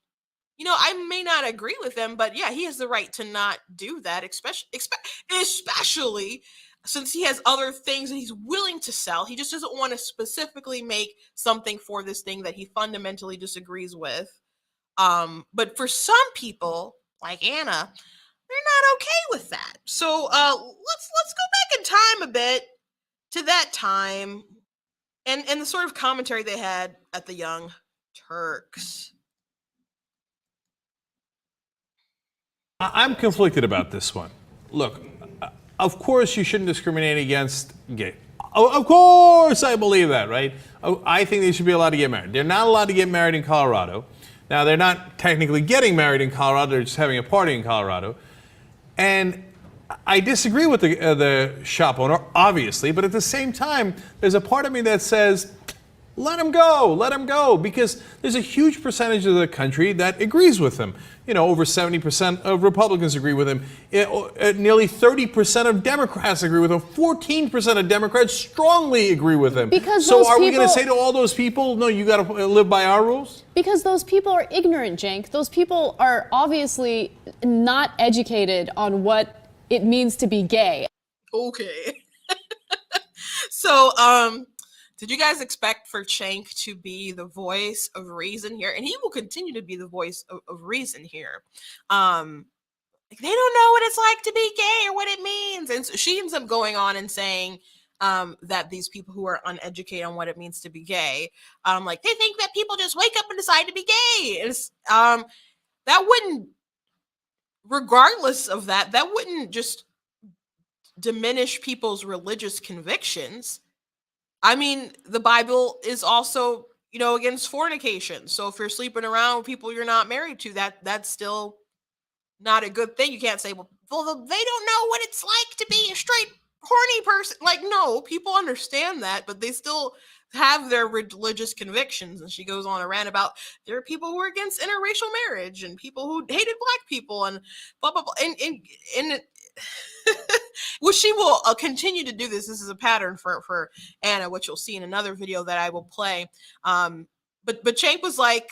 I may not agree with them, but yeah, he has the right to not do that, especially since he has other things that he's willing to sell. He just doesn't want to specifically make something for this thing that he fundamentally disagrees with. But for some people, like Anna, they're not okay with that. So let's go back in time a bit to that time and the sort of commentary they had at the Young Turks. I'm conflicted about this one. Look, of course you shouldn't discriminate against gay. Of course I believe that, right? I think they should be allowed to get married. They're not allowed to get married in Colorado. Now, they're not technically getting married in Colorado. They're just having a party in Colorado. And I disagree with the shop owner, obviously, but at the same time, there's a part of me that says, let him go, because there's a huge percentage of the country that agrees with him. Over 70% of Republicans agree with him. Nearly 30% of Democrats agree with him. 14% of Democrats strongly agree with him. So are we going to say to all those people, no, you got to live by our rules? Because those people are ignorant, Cenk. Those people are obviously not educated on what it means to be gay. Okay. So, did you guys expect for Cenk to be the voice of reason here? And he will continue to be the voice of reason here. They don't know what it's like to be gay or what it means. And so she ends up going on and saying that these people who are uneducated on what it means to be gay, they think that people just wake up and decide to be gay. It's, that wouldn't, regardless of that wouldn't just diminish people's religious convictions. I mean, the Bible is also, against fornication. So if you're sleeping around with people you're not married to, that's still not a good thing. You can't say, well, they don't know what it's like to be a straight, horny person. Like, no, people understand that, but they still have their religious convictions. And she goes on a rant about there are people who are against interracial marriage and people who hated black people and blah, blah, blah. And Well, she will continue to do this. This is a pattern for Ana, which you'll see in another video that I will play. But Cenk was like,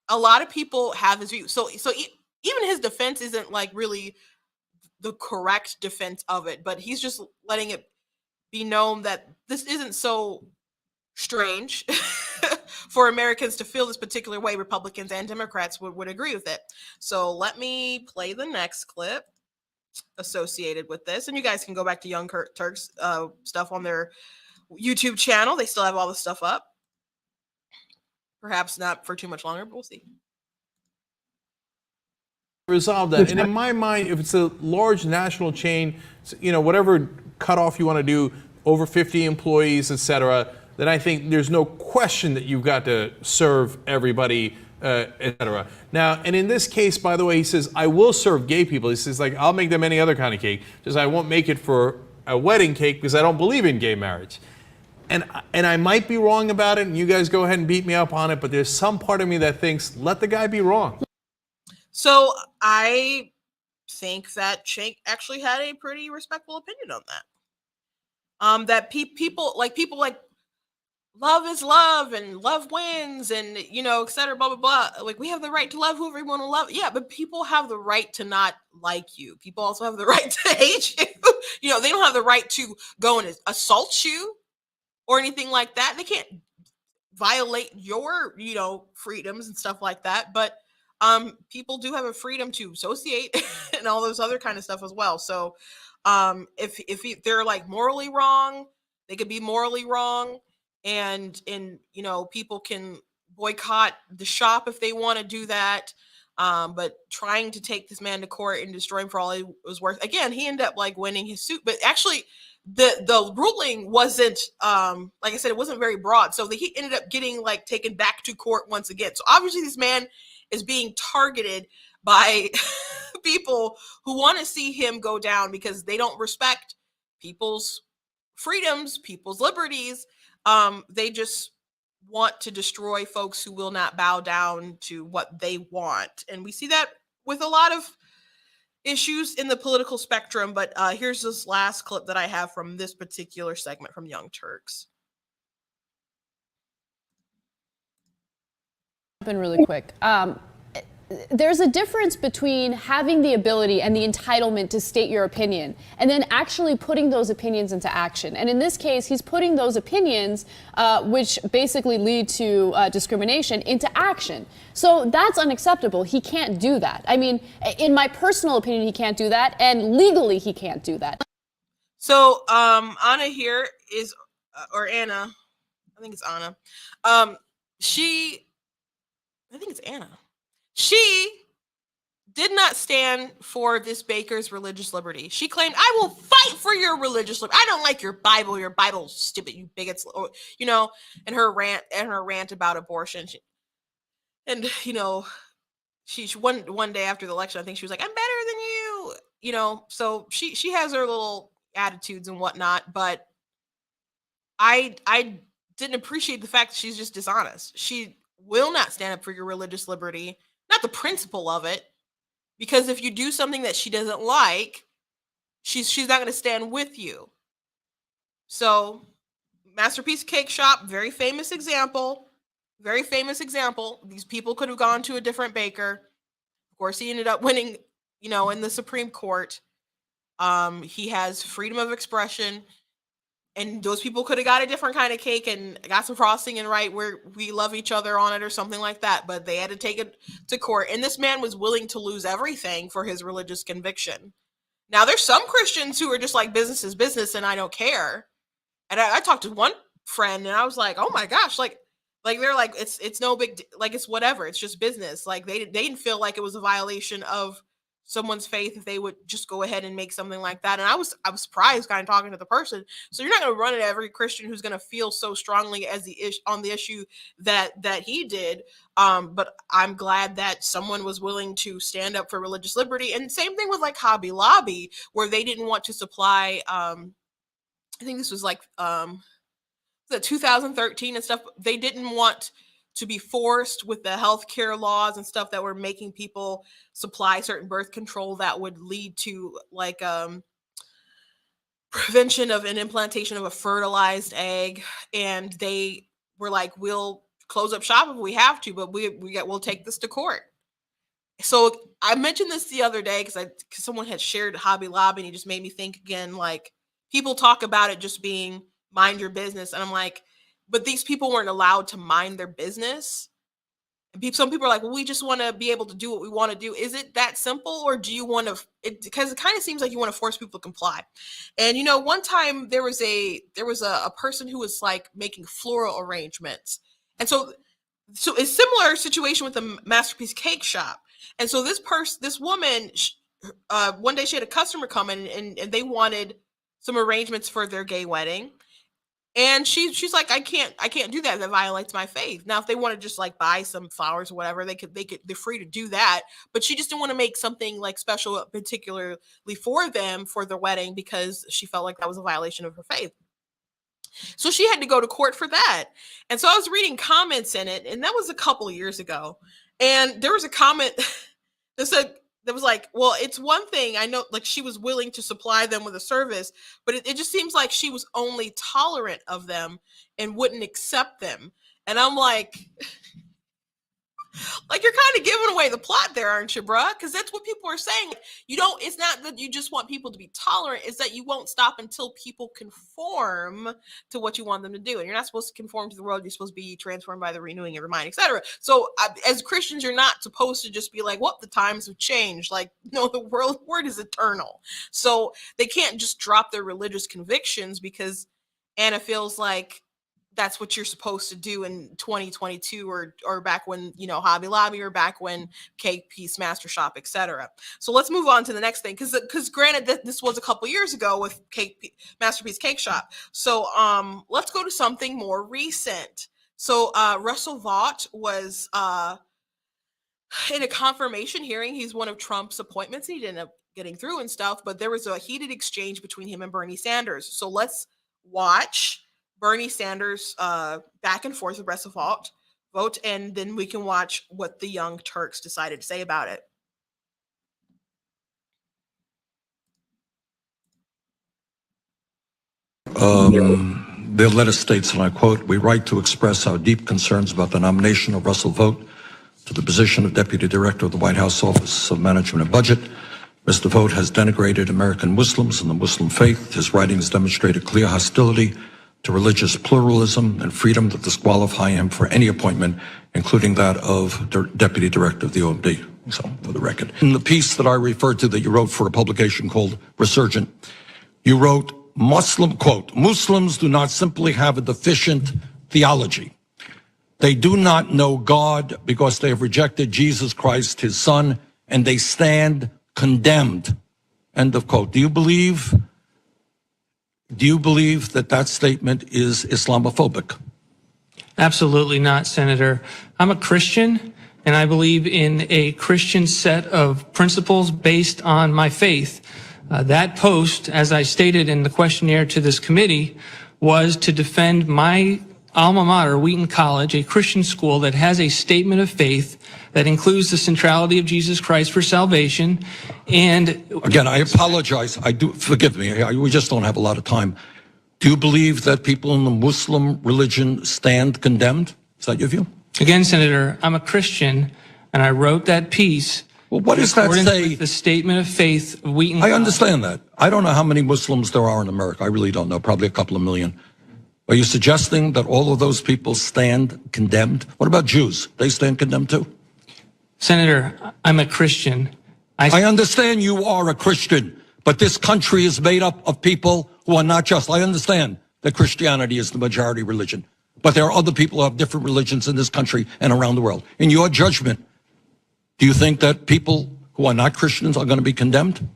a lot of people have his view. So even his defense isn't like really the correct defense of it, but he's just letting it be known that this isn't so strange for Americans to feel this particular way. Republicans and Democrats would agree with it. So let me play the next clip associated with this, and you guys can go back to Young Turks stuff on their YouTube channel. They still have all the stuff up. Perhaps not for too much longer, but we'll see. Resolve that. And in my mind, if it's a large national chain, whatever cutoff you want to do, over 50 employees, etc., then I think there's no question that you've got to serve everybody, etc. Now, and in this case, by the way, he says, I will serve gay people. He says, like, I'll make them any other kind of cake. Just I won't make it for a wedding cake because I don't believe in gay marriage. And I might be wrong about it, and you guys go ahead and beat me up on it, but there's some part of me that thinks, let the guy be wrong. So I think that Cenk actually had a pretty respectful opinion on that. That people like love is love and love wins and et cetera, blah blah blah. Like, we have the right to love whoever we want to love. Yeah, but people have the right to not like you. People also have the right to hate you. They don't have the right to go and assault you or anything like that. They can't violate your freedoms and stuff like that. But people do have a freedom to associate and all those other kind of stuff as well. So if they're like morally wrong, they could be morally wrong, and people can boycott the shop if they want to do that. But trying to take this man to court and destroy him for all he was worth, again, he ended up like winning his suit. But actually, the ruling wasn't like I said, it wasn't very broad. So he ended up getting like taken back to court once again. So obviously, this man is being targeted by people who want to see him go down because they don't respect people's freedoms, people's liberties. They just want to destroy folks who will not bow down to what they want. And we see that with a lot of issues in the political spectrum. But here's this last clip that I have from this particular segment from Young Turks. Been really quick. There's a difference between having the ability and the entitlement to state your opinion and then actually putting those opinions into action. And in this case, he's putting those opinions, which basically lead to discrimination, into action. So that's unacceptable. He can't do that. I mean, in my personal opinion, he can't do that. And legally, he can't do that. So Ana here is, or Ana, I think it's Ana. I think it's Ana. She did not stand for this baker's religious liberty. She claimed, I will fight for your religious liberty. I don't like your Bible's stupid, you bigots, and her rant about abortion. She one day after the election, I think she was like, I'm better than you, so she has her little attitudes and whatnot, but I didn't appreciate the fact that she's just dishonest. She will not stand up for your religious liberty. Not the principle of it, because if you do something that she doesn't like, she's not going to stand with you. So, Masterpiece Cake Shop, very famous example. These people could have gone to a different baker. Of course, he ended up winning, in the Supreme Court. He has freedom of expression. And those people could have got a different kind of cake and got some frosting and where we love each other on it or something like that. But they had to take it to court. And this man was willing to lose everything for his religious conviction. Now, there's some Christians who are just like, business is business and I don't care. And I talked to one friend and I was like, oh my gosh, like they're like, it's no big, like it's whatever. It's just business. Like they didn't feel like it was a violation of someone's faith if they would just go ahead and make something like that. And I was surprised kind of talking to the person. So you're not going to run at every Christian who's going to feel so strongly as on the issue that he did. But I'm glad that someone was willing to stand up for religious liberty. And same thing with like Hobby Lobby, where they didn't want to supply, I think this was like the 2013 and stuff. They didn't want to be forced with the healthcare laws and stuff that were making people supply certain birth control that would lead to like prevention of an implantation of a fertilized egg, and they were like, we'll close up shop if we have to, but we'll take this to court. So I mentioned this the other day because someone had shared Hobby Lobby, and it just made me think again, like, people talk about it just being mind your business, and I'm like, but these people weren't allowed to mind their business. Some people are like, well, we just want to be able to do what we want to do. Is it that simple, or do you want to? Because it kind of seems like you want to force people to comply. And one time there was a person who was like making floral arrangements, and so a similar situation with the Masterpiece Cake Shop. And so this woman, one day she had a customer come in, and they wanted some arrangements for their gay wedding. And she's like, I can't do that. That violates my faith. Now, if they want to just like buy some flowers or whatever, they're free to do that. But she just didn't want to make something like special, particularly for them for their wedding, because she felt like that was a violation of her faith. So she had to go to court for that. And so I was reading comments in it, and that was a couple of years ago. And there was a comment that was like, well, it's one thing, I know, like, she was willing to supply them with a service, but it just seems like she was only tolerant of them and wouldn't accept them. And I'm like, you're kind of giving away the plot there, aren't you, bruh? Because that's what people are saying. It's not that you just want people to be tolerant, it's that you won't stop until people conform to what you want them to do. And you're not supposed to conform to the world, you're supposed to be transformed by the renewing of your mind, etc. So as Christians, you're not supposed to just be like, well, the times have changed. Like, no, the word is eternal. So they can't just drop their religious convictions because Anna feels like that's what you're supposed to do in 2022 or back when, Hobby Lobby, or back when Cake Piece Master Shop, etc. So let's move on to the next thing. Because granted, this was a couple years ago with Masterpiece Cake Shop. So let's go to something more recent. So Russell Vought was in a confirmation hearing. He's one of Trump's appointments. He didn't end up getting through and stuff, but there was a heated exchange between him and Bernie Sanders. So let's watch Bernie Sanders back and forth with Russell Vought, and then we can watch what the Young Turks decided to say about it. Their letter states, and I quote, "We write to express our deep concerns about the nomination of Russell Vought to the position of Deputy Director of the White House Office of Management and Budget. Mr. Vought has denigrated American Muslims and the Muslim faith. His writings demonstrated clear hostility to religious pluralism and freedom that disqualify him for any appointment, including that of Deputy Director of the OMB." So, for the record. In the piece that I referred to that you wrote for a publication called Resurgent, you wrote, quote, "Muslims do not simply have a deficient theology. They do not know God because they have rejected Jesus Christ, his son, and they stand condemned." End of quote. Do you believe that statement is Islamophobic? Absolutely not, Senator. I'm a Christian, and I believe in a Christian set of principles based on my faith. That post, as I stated in the questionnaire to this committee, was to defend my alma mater, Wheaton College, a Christian school that has a statement of faith that includes the centrality of Jesus Christ for salvation. And again, I apologize. Forgive me. We just don't have a lot of time. Do you believe that people in the Muslim religion stand condemned? Is that your view? Again, Senator, I'm a Christian, and I wrote that piece. Well, what does that say? With the statement of faith of Wheaton College. I understand that. I don't know how many Muslims there are in America. I really don't know. Probably a couple of million. Are you suggesting that all of those people stand condemned? What about Jews? They stand condemned too? Senator, I'm a Christian. I understand you are a Christian, but this country is made up of people who are not just. I understand that Christianity is the majority religion, but there are other people who have different religions in this country and around the world. In your judgment, do you think that people who are not Christians are going to be condemned?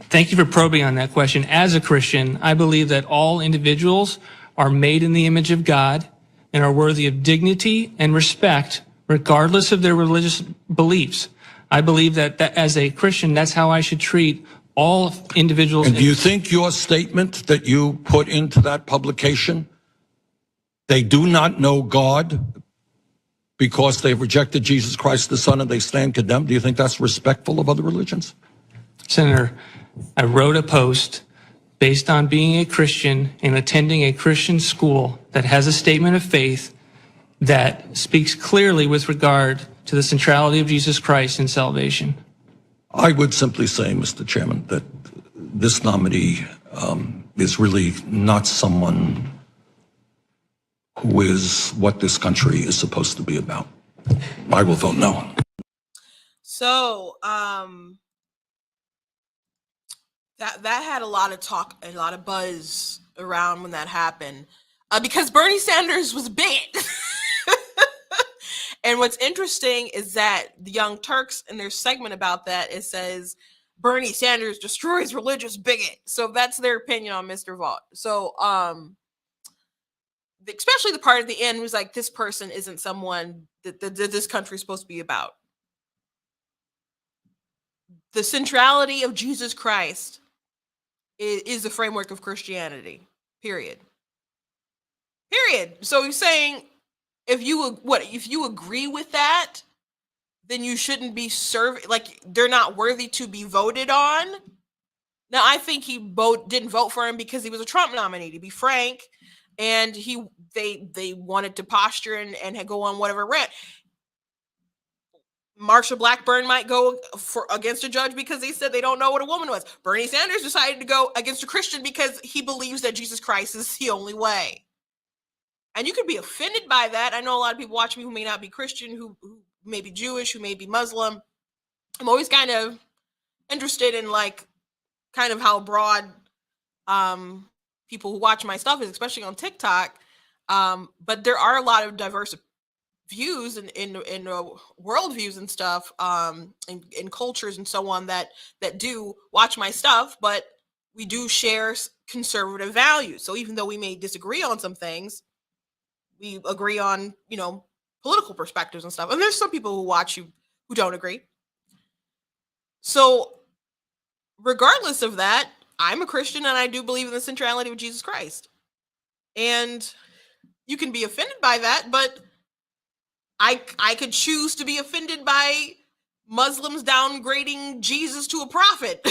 Thank you for probing on that question. As a Christian, I believe that all individuals are made in the image of God and are worthy of dignity and respect regardless of their religious beliefs. I believe that as a Christian, that's how I should treat all individuals. And do you think your statement that you put into that publication, they do not know God because they've rejected Jesus Christ the Son and they stand condemned, do you think that's respectful of other religions? Senator, I wrote a post based on being a Christian and attending a Christian school that has a statement of faith that speaks clearly with regard to the centrality of Jesus Christ in salvation? I would simply say, Mr. Chairman, that this nominee is really not someone who is what this country is supposed to be about. I will vote no. So that had a lot of talk, a lot of buzz around when that happened, because Bernie Sanders was banned. And what's interesting is that the Young Turks, in their segment about that, it says Bernie Sanders destroys religious bigot. So that's their opinion on Mr. Vaught. So especially the part at the end was like, this person isn't someone that this country is supposed to be about. The centrality of Jesus Christ is the framework of Christianity, period. Period. So he's saying, if you agree with that, then you shouldn't be serving, like they're not worthy to be voted on. Now, I think he didn't vote for him because he was a Trump nominee, to be frank, and they wanted to posture and go on whatever rant. Marsha Blackburn might go against a judge because they said they don't know what a woman was. Bernie Sanders decided to go against a Christian because he believes that Jesus Christ is the only way. And you could be offended by that. I know a lot of people watch me who may not be Christian, who may be Jewish, who may be Muslim. I'm always kind of interested in like kind of how broad people who watch my stuff is, especially on TikTok. But there are a lot of diverse views in worldviews and stuff, in cultures and so on that do watch my stuff, but we do share conservative values. So even though we may disagree on some things, we agree on, political perspectives and stuff. And there's some people who watch you who don't agree. So regardless of that, I'm a Christian and I do believe in the centrality of Jesus Christ. And you can be offended by that, but I could choose to be offended by Muslims downgrading Jesus to a prophet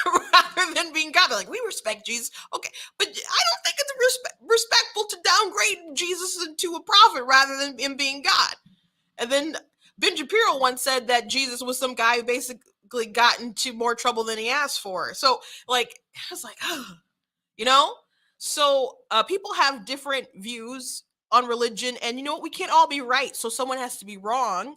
rather than being God. Like, we respect Jesus. Okay, but I don't think it's respectful to downgrade Jesus into a prophet rather than him being God. And then Ben Shapiro once said that Jesus was some guy who basically got into more trouble than he asked for. So, like, I was like, So people have different views on religion, and we can't all be right. So someone has to be wrong.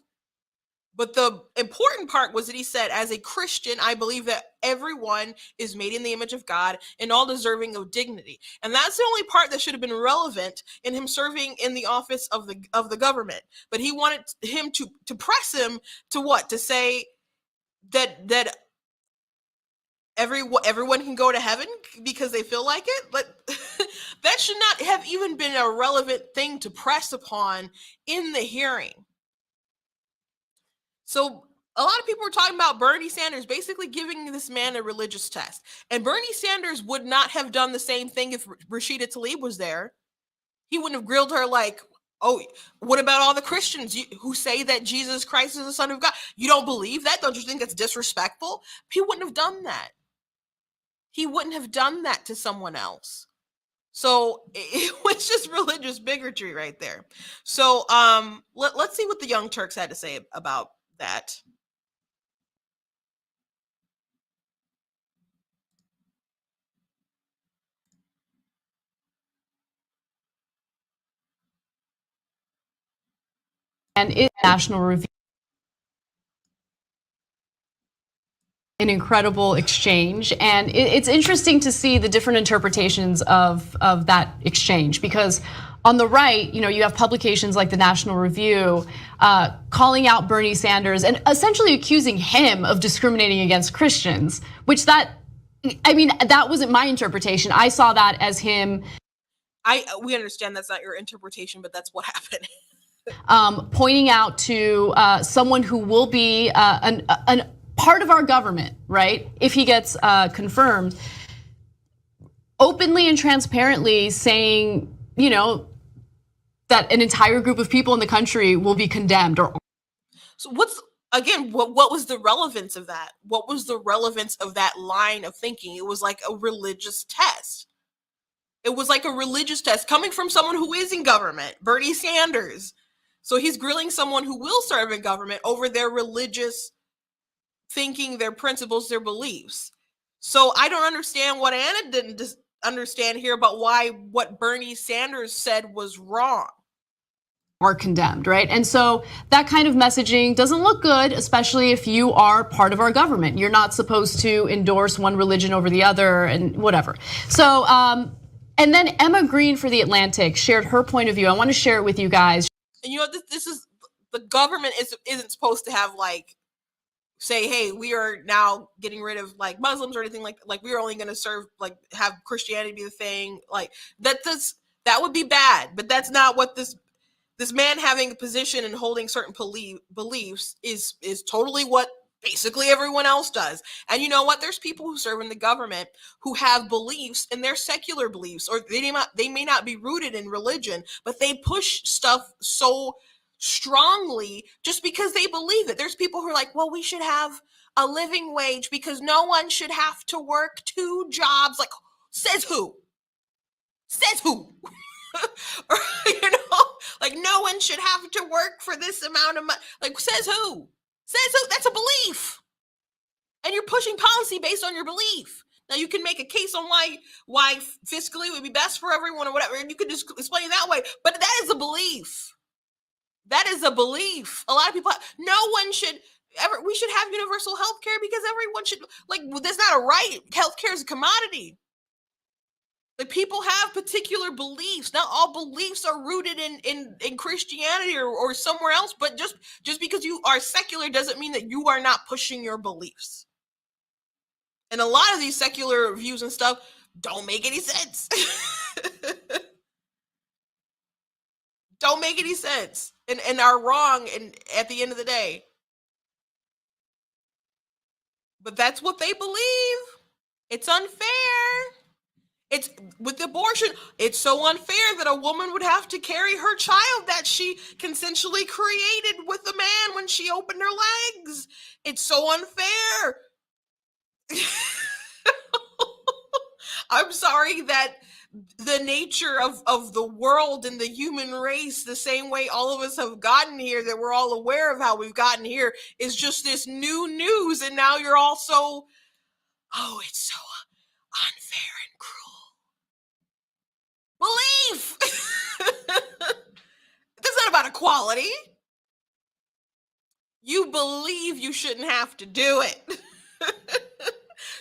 But the important part was that he said, as a Christian, I believe that everyone is made in the image of God and all deserving of dignity. And that's the only part that should have been relevant in him serving in the office of the government. But he wanted him to press him to what? To say that everyone can go to heaven because they feel like it. But that should not have even been a relevant thing to press upon in the hearing. So a lot of people were talking about Bernie Sanders basically giving this man a religious test. And Bernie Sanders would not have done the same thing if Rashida Tlaib was there. He wouldn't have grilled her like, oh, what about all the Christians who say that Jesus Christ is the Son of God? You don't believe that? Don't you think that's disrespectful? He wouldn't have done that. He wouldn't have done that to someone else. So it was just religious bigotry right there. So let's see what the Young Turks had to say about that. And it's National Review. An incredible exchange, and it's interesting to see the different interpretations of that exchange, because on the right, you have publications like the National Review calling out Bernie Sanders and essentially accusing him of discriminating against Christians, which that wasn't my interpretation. I saw that as him. We understand that's not your interpretation, but that's what happened. Pointing out to someone who will be an part of our government, right? If he gets confirmed, openly and transparently saying, that an entire group of people in the country will be condemned. So again, what was the relevance of that? What was the relevance of that line of thinking? It was like a religious test. It was like a religious test coming from someone who is in government, Bernie Sanders. So he's grilling someone who will serve in government over their religious thinking, their principles, their beliefs. So I don't understand what Ana didn't understand here about why what Bernie Sanders said was wrong. Are condemned, right? And so that kind of messaging doesn't look good, especially if you are part of our government. You're not supposed to endorse one religion over the other and whatever. So, and then Emma Green for The Atlantic shared her point of view. I want to share it with you guys. And you know, this is, the government isn't supposed to have like, say, hey, we are now getting rid of like Muslims or anything like we're only going to serve, like have Christianity be the thing. Like that would be bad, but that's not what this man having a position and holding certain beliefs is totally what basically everyone else does. And you know what? There's people who serve in the government who have beliefs, and they're secular beliefs, or they may not be rooted in religion, but they push stuff so strongly just because they believe it. There's people who are like, well, we should have a living wage because no one should have to work 2 jobs. Like, says who? Says who? Or, you know, like no one should have to work for this amount of money. Like, says who? Says who? That's a belief. And you're pushing policy based on your belief. Now you can make a case on why fiscally it would be best for everyone or whatever, and you could just explain it that way. But that is a belief. That is a belief. A lot of people, we should have universal health care because everyone should, like, well, that's not a right. Health care is a commodity. Like, people have particular beliefs. Not all beliefs are rooted in Christianity or somewhere else, but just because you are secular doesn't mean that you are not pushing your beliefs. And a lot of these secular views and stuff don't make any sense. Don't make any sense and are wrong at the end of the day. But that's what they believe. It's unfair. It's with abortion, it's so unfair that a woman would have to carry her child that she consensually created with a man when she opened her legs. It's so unfair. I'm sorry that the nature of the world and the human race, the same way all of us have gotten here, that we're all aware of how we've gotten here, is just this new news. And now you're all so, oh, it's so unfair and cruel. Belief. That's not about equality. You believe you shouldn't have to do it.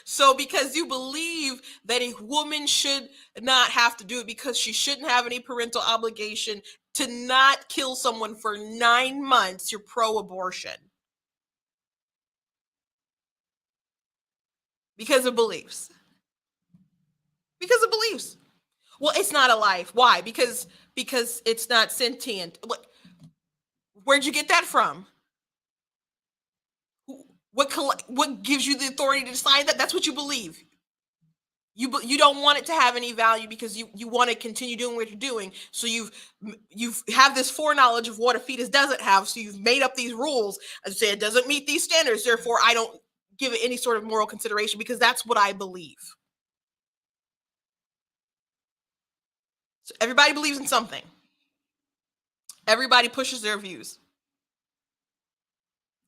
So because you believe that a woman should not have to do it because she shouldn't have any parental obligation to not kill someone for 9 months, you're pro-abortion. Because of beliefs. Because of beliefs. Well, it's not a life. Why? Because it's not sentient. Where'd you get that from? What gives you the authority to decide that? That's what you believe. You don't want it to have any value because you want to continue doing what you're doing. So you have this foreknowledge of what a fetus doesn't have. So you've made up these rules and say it doesn't meet these standards. Therefore, I don't give it any sort of moral consideration because that's what I believe. So everybody believes in something. Everybody pushes their views.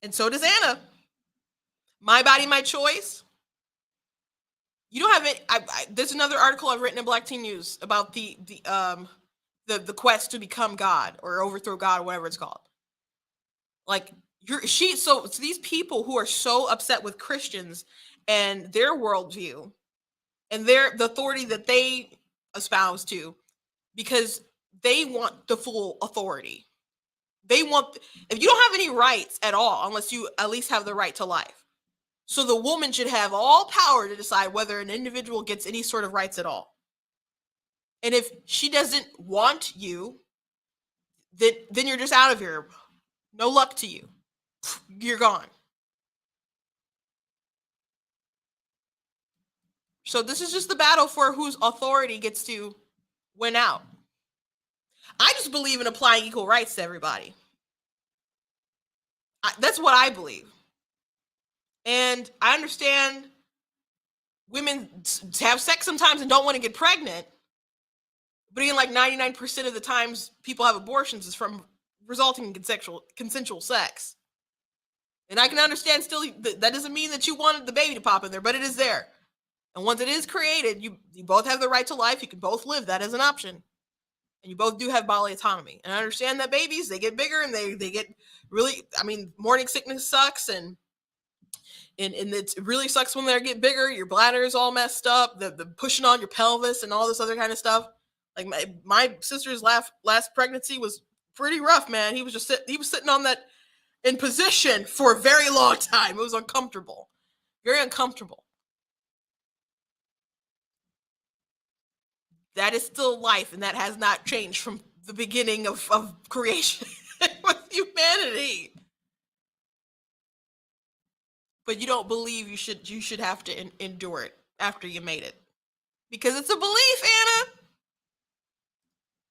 And so does Ana. My body, my choice. You don't have it. There's another article I've written in Black Teen News about the quest to become God or overthrow God or whatever it's called. Like so these people who are so upset with Christians and their worldview and the authority that they espouse to, because they want the full authority. If you don't have any rights at all, unless you at least have the right to life. So the woman should have all power to decide whether an individual gets any sort of rights at all. And if she doesn't want you, then you're just out of here. No luck to you. You're gone. So this is just the battle for whose authority gets to win out. I just believe in applying equal rights to everybody. That's what I believe. And I understand women have sex sometimes and don't want to get pregnant. But even like 99% of the times people have abortions is from resulting in consensual sex. And I can understand still that doesn't mean that you wanted the baby to pop in there, but it is there. And once it is created, you both have the right to life. You can both live. That is an option. And you both do have bodily autonomy. And I understand that babies, they get bigger and they get really, I mean, morning sickness sucks and it really sucks when they get bigger. Your bladder is all messed up, the pushing on your pelvis and all this other kind of stuff. Like my sister's last pregnancy was pretty rough, man. He was sitting on that in position for a very long time. It was uncomfortable, very uncomfortable. That is still life, and that has not changed from the beginning of creation with humanity. But you don't believe you should have to endure it after you made it, because it's a belief, Anna.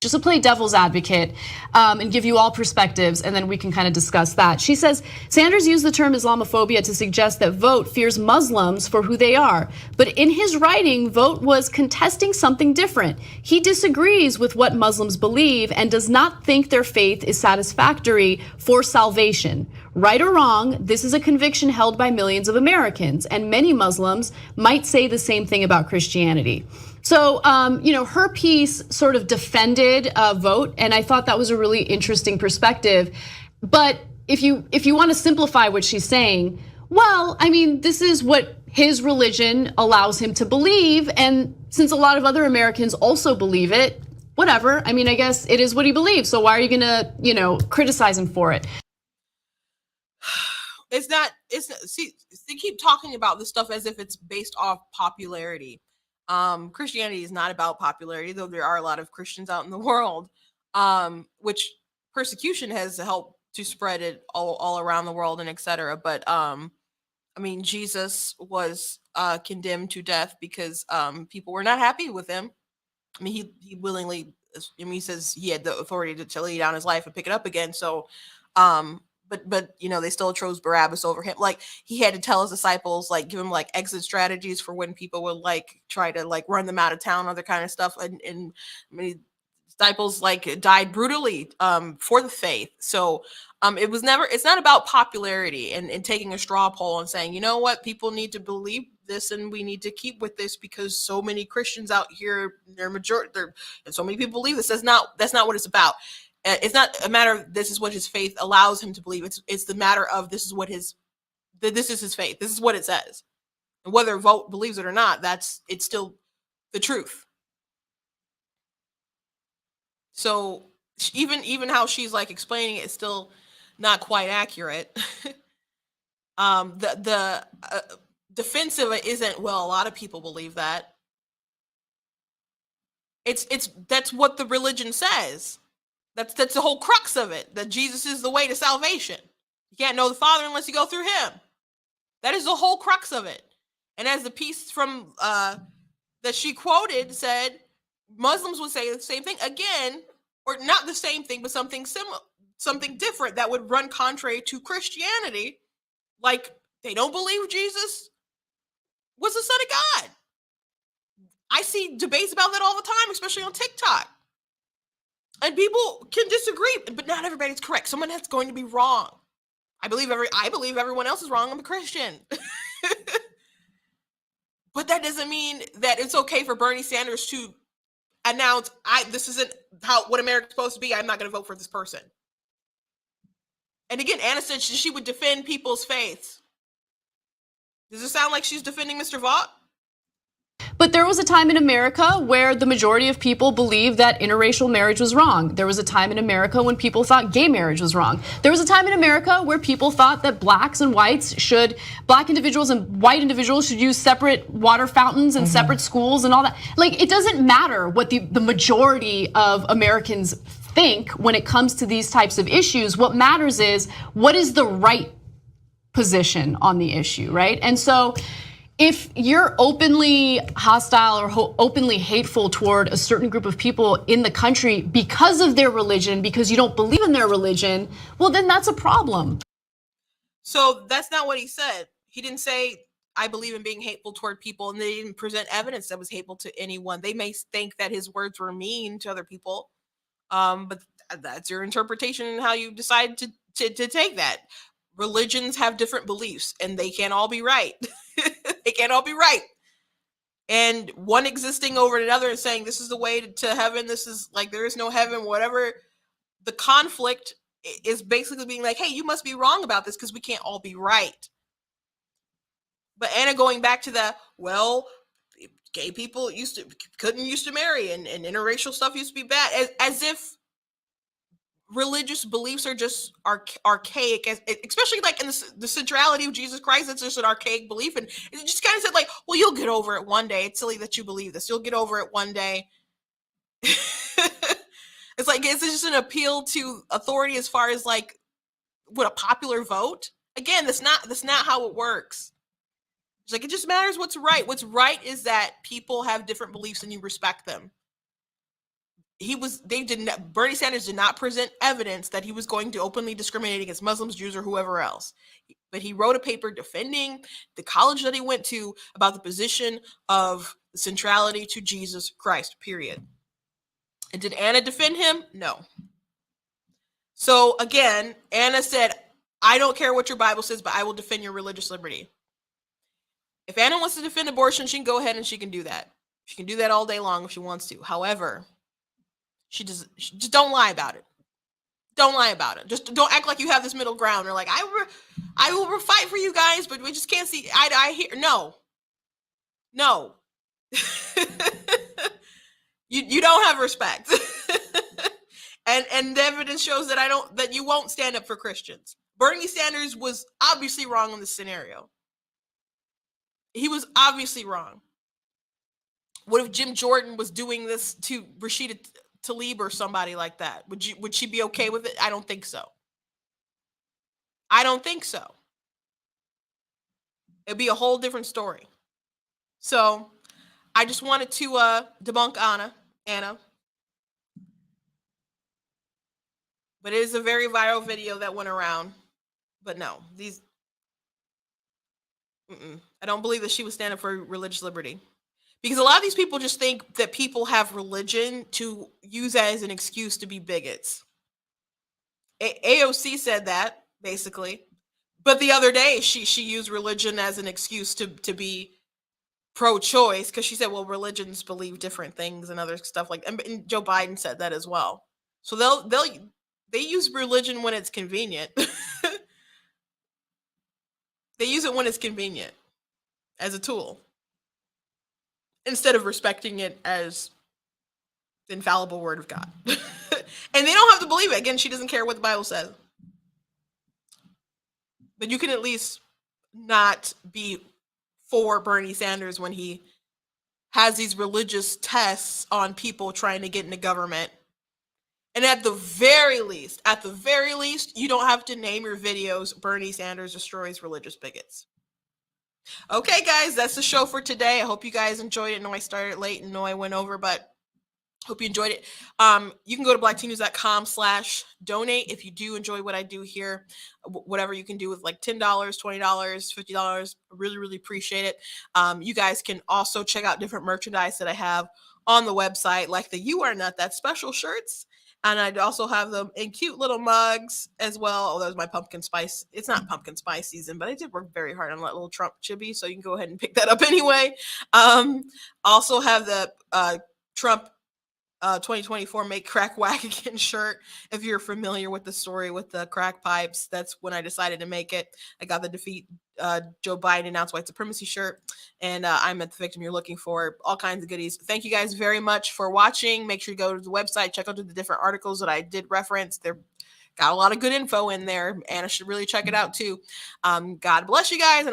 Just to play devil's advocate and give you all perspectives, and then we can kind of discuss that. She says, Sanders used the term Islamophobia to suggest that Vogt fears Muslims for who they are. But in his writing, Vogt was contesting something different. He disagrees with what Muslims believe and does not think their faith is satisfactory for salvation. Right or wrong, this is a conviction held by millions of Americans, and many Muslims might say the same thing about Christianity. So, her piece sort of defended Vogt, and I thought that was a really interesting perspective. But if you want to simplify what she's saying, well, I mean, this is what his religion allows him to believe, and since a lot of other Americans also believe it, whatever. I mean, I guess it is what he believes. So why are you gonna, criticize him for it? See, they keep talking about this stuff as if it's based off popularity. Christianity is not about popularity, though there are a lot of Christians out in the world, which persecution has helped to spread it all around the world and etc. But Jesus was condemned to death because people were not happy with him. I mean, he willingly, he says he had the authority to lay down his life and pick it up again. So, but they still chose Barabbas over him. Like, he had to tell his disciples, like, give him like exit strategies for when people would like try to like run them out of town, other kind of stuff. And disciples like died brutally for the faith. So it's not about popularity and taking a straw poll and saying, you know what, people need to believe this and we need to keep with this because so many Christians out here, and so many people believe this. That's not what it's about. It's not a matter of this is what his faith allows him to believe. It's the matter of this is his faith. This is what it says. And whether Vogt believes it or not, it's still the truth. So even how she's like explaining it is still not quite accurate. The defense of it isn't, well, a lot of people believe that. That's what the religion says. That's the whole crux of it, that Jesus is the way to salvation. You can't know the Father unless you go through him. That is the whole crux of it. And as the piece from that she quoted said, Muslims would say the same thing again, or not the same thing, but something similar, something different that would run contrary to Christianity. Like, they don't believe Jesus was the Son of God. I see debates about that all the time, especially on TikTok. And people can disagree, but not everybody's correct. Someone that's going to be wrong. I believe everyone else is wrong. I'm a Christian. But that doesn't mean that it's okay for Bernie Sanders to announce, this isn't what America's supposed to be. I'm not going to vote for this person. And again, Anna said she would defend people's faiths. Does it sound like she's defending Mr. Vaught? But there was a time in America where the majority of people believed that interracial marriage was wrong. There was a time in America when people thought gay marriage was wrong. There was a time in America where people thought that black individuals and white individuals should use separate water fountains and separate schools and all that. Like, it doesn't matter what the majority of Americans think when it comes to these types of issues. What matters is what is the right position on the issue, right? And so if you're openly hostile or openly hateful toward a certain group of people in the country because of their religion, because you don't believe in their religion, well, then that's a problem. So that's not what he said. He didn't say, I believe in being hateful toward people, and they didn't present evidence that was hateful to anyone. They may think that his words were mean to other people, but that's your interpretation and how you decide to take that. Religions have different beliefs, and they can't all be right. They can't all be right. And one existing over another and saying this is the way to heaven, this is like there is no heaven, whatever. The conflict is basically being like, hey, you must be wrong about this because we can't all be right. But Anna going back to the, well, gay people couldn't used to marry, and interracial stuff used to be bad, as if religious beliefs are just archaic, especially like in the centrality of Jesus Christ. It's just an archaic belief, and it just kind of said like, well, you'll get over it one day. It's silly that you believe this. You'll get over it one day. It's like, is it just an appeal to authority as far as like what a popular vote? Again, that's not how it works. It's like, it just matters what's right. What's right is that people have different beliefs and you respect them. Bernie Sanders did not present evidence that he was going to openly discriminate against Muslims, Jews, or whoever else. But he wrote a paper defending the college that he went to about the position of the centrality to Jesus Christ, period. And did Anna defend him? No. So again, Anna said, I don't care what your Bible says, but I will defend your religious liberty. If Anna wants to defend abortion, she can go ahead and she can do that. She can do that all day long if she wants to. However, just don't lie about it. Don't lie about it. Just don't act like you have this middle ground. Or like, I will fight for you guys, but we just can't see eye to eye here. No. You don't have respect. and the evidence shows that you won't stand up for Christians. Bernie Sanders was obviously wrong in this scenario. He was obviously wrong. What if Jim Jordan was doing this to Rashida Tlaib or somebody like that? Would she be okay with it? I don't think so. It'd be a whole different story. So I just wanted to debunk Anna. But it is a very viral video that went around. But no, I don't believe that she was standing for religious liberty. Because a lot of these people just think that people have religion to use as an excuse to be bigots. AOC said that, basically. But the other day, she used religion as an excuse to be pro-choice, because she said, well, religions believe different things and other stuff like that. And Joe Biden said that as well. So they use religion when it's convenient. They use it when it's convenient as a tool, instead of respecting it as the infallible word of God. And they don't have to believe it. Again, she doesn't care what the Bible says. But you can at least not be for Bernie Sanders when he has these religious tests on people trying to get into government. And at the very least, you don't have to name your videos, Bernie Sanders destroys religious bigots. Okay, guys, that's the show for today. I hope you guys enjoyed it. I know I started late and know I went over, but hope you enjoyed it. You can go to blacktnews.com/donate if you do enjoy what I do here. Whatever you can do with like $10, $20, $50. I really, really appreciate it. You guys can also check out different merchandise that I have on the website, like the You Are Not That Special shirts. And I'd also have them in cute little mugs as well. Oh, that was my pumpkin spice. It's not pumpkin spice season, but I did work very hard on that little Trump chibi, so you can go ahead and pick that up anyway. Also have the Trump 2024 Make Crack Whack Again shirt. If you're familiar with the story with the crack pipes, that's when I decided to make it. I got the Defeat Joe Biden Announced White Supremacy shirt, and I'm at the victim you're looking for. All kinds of goodies. Thank you guys very much for watching. Make sure you go to the website, check out the different articles that I did reference. They're got a lot of good info in there. Anna should really check it out too. God bless you guys.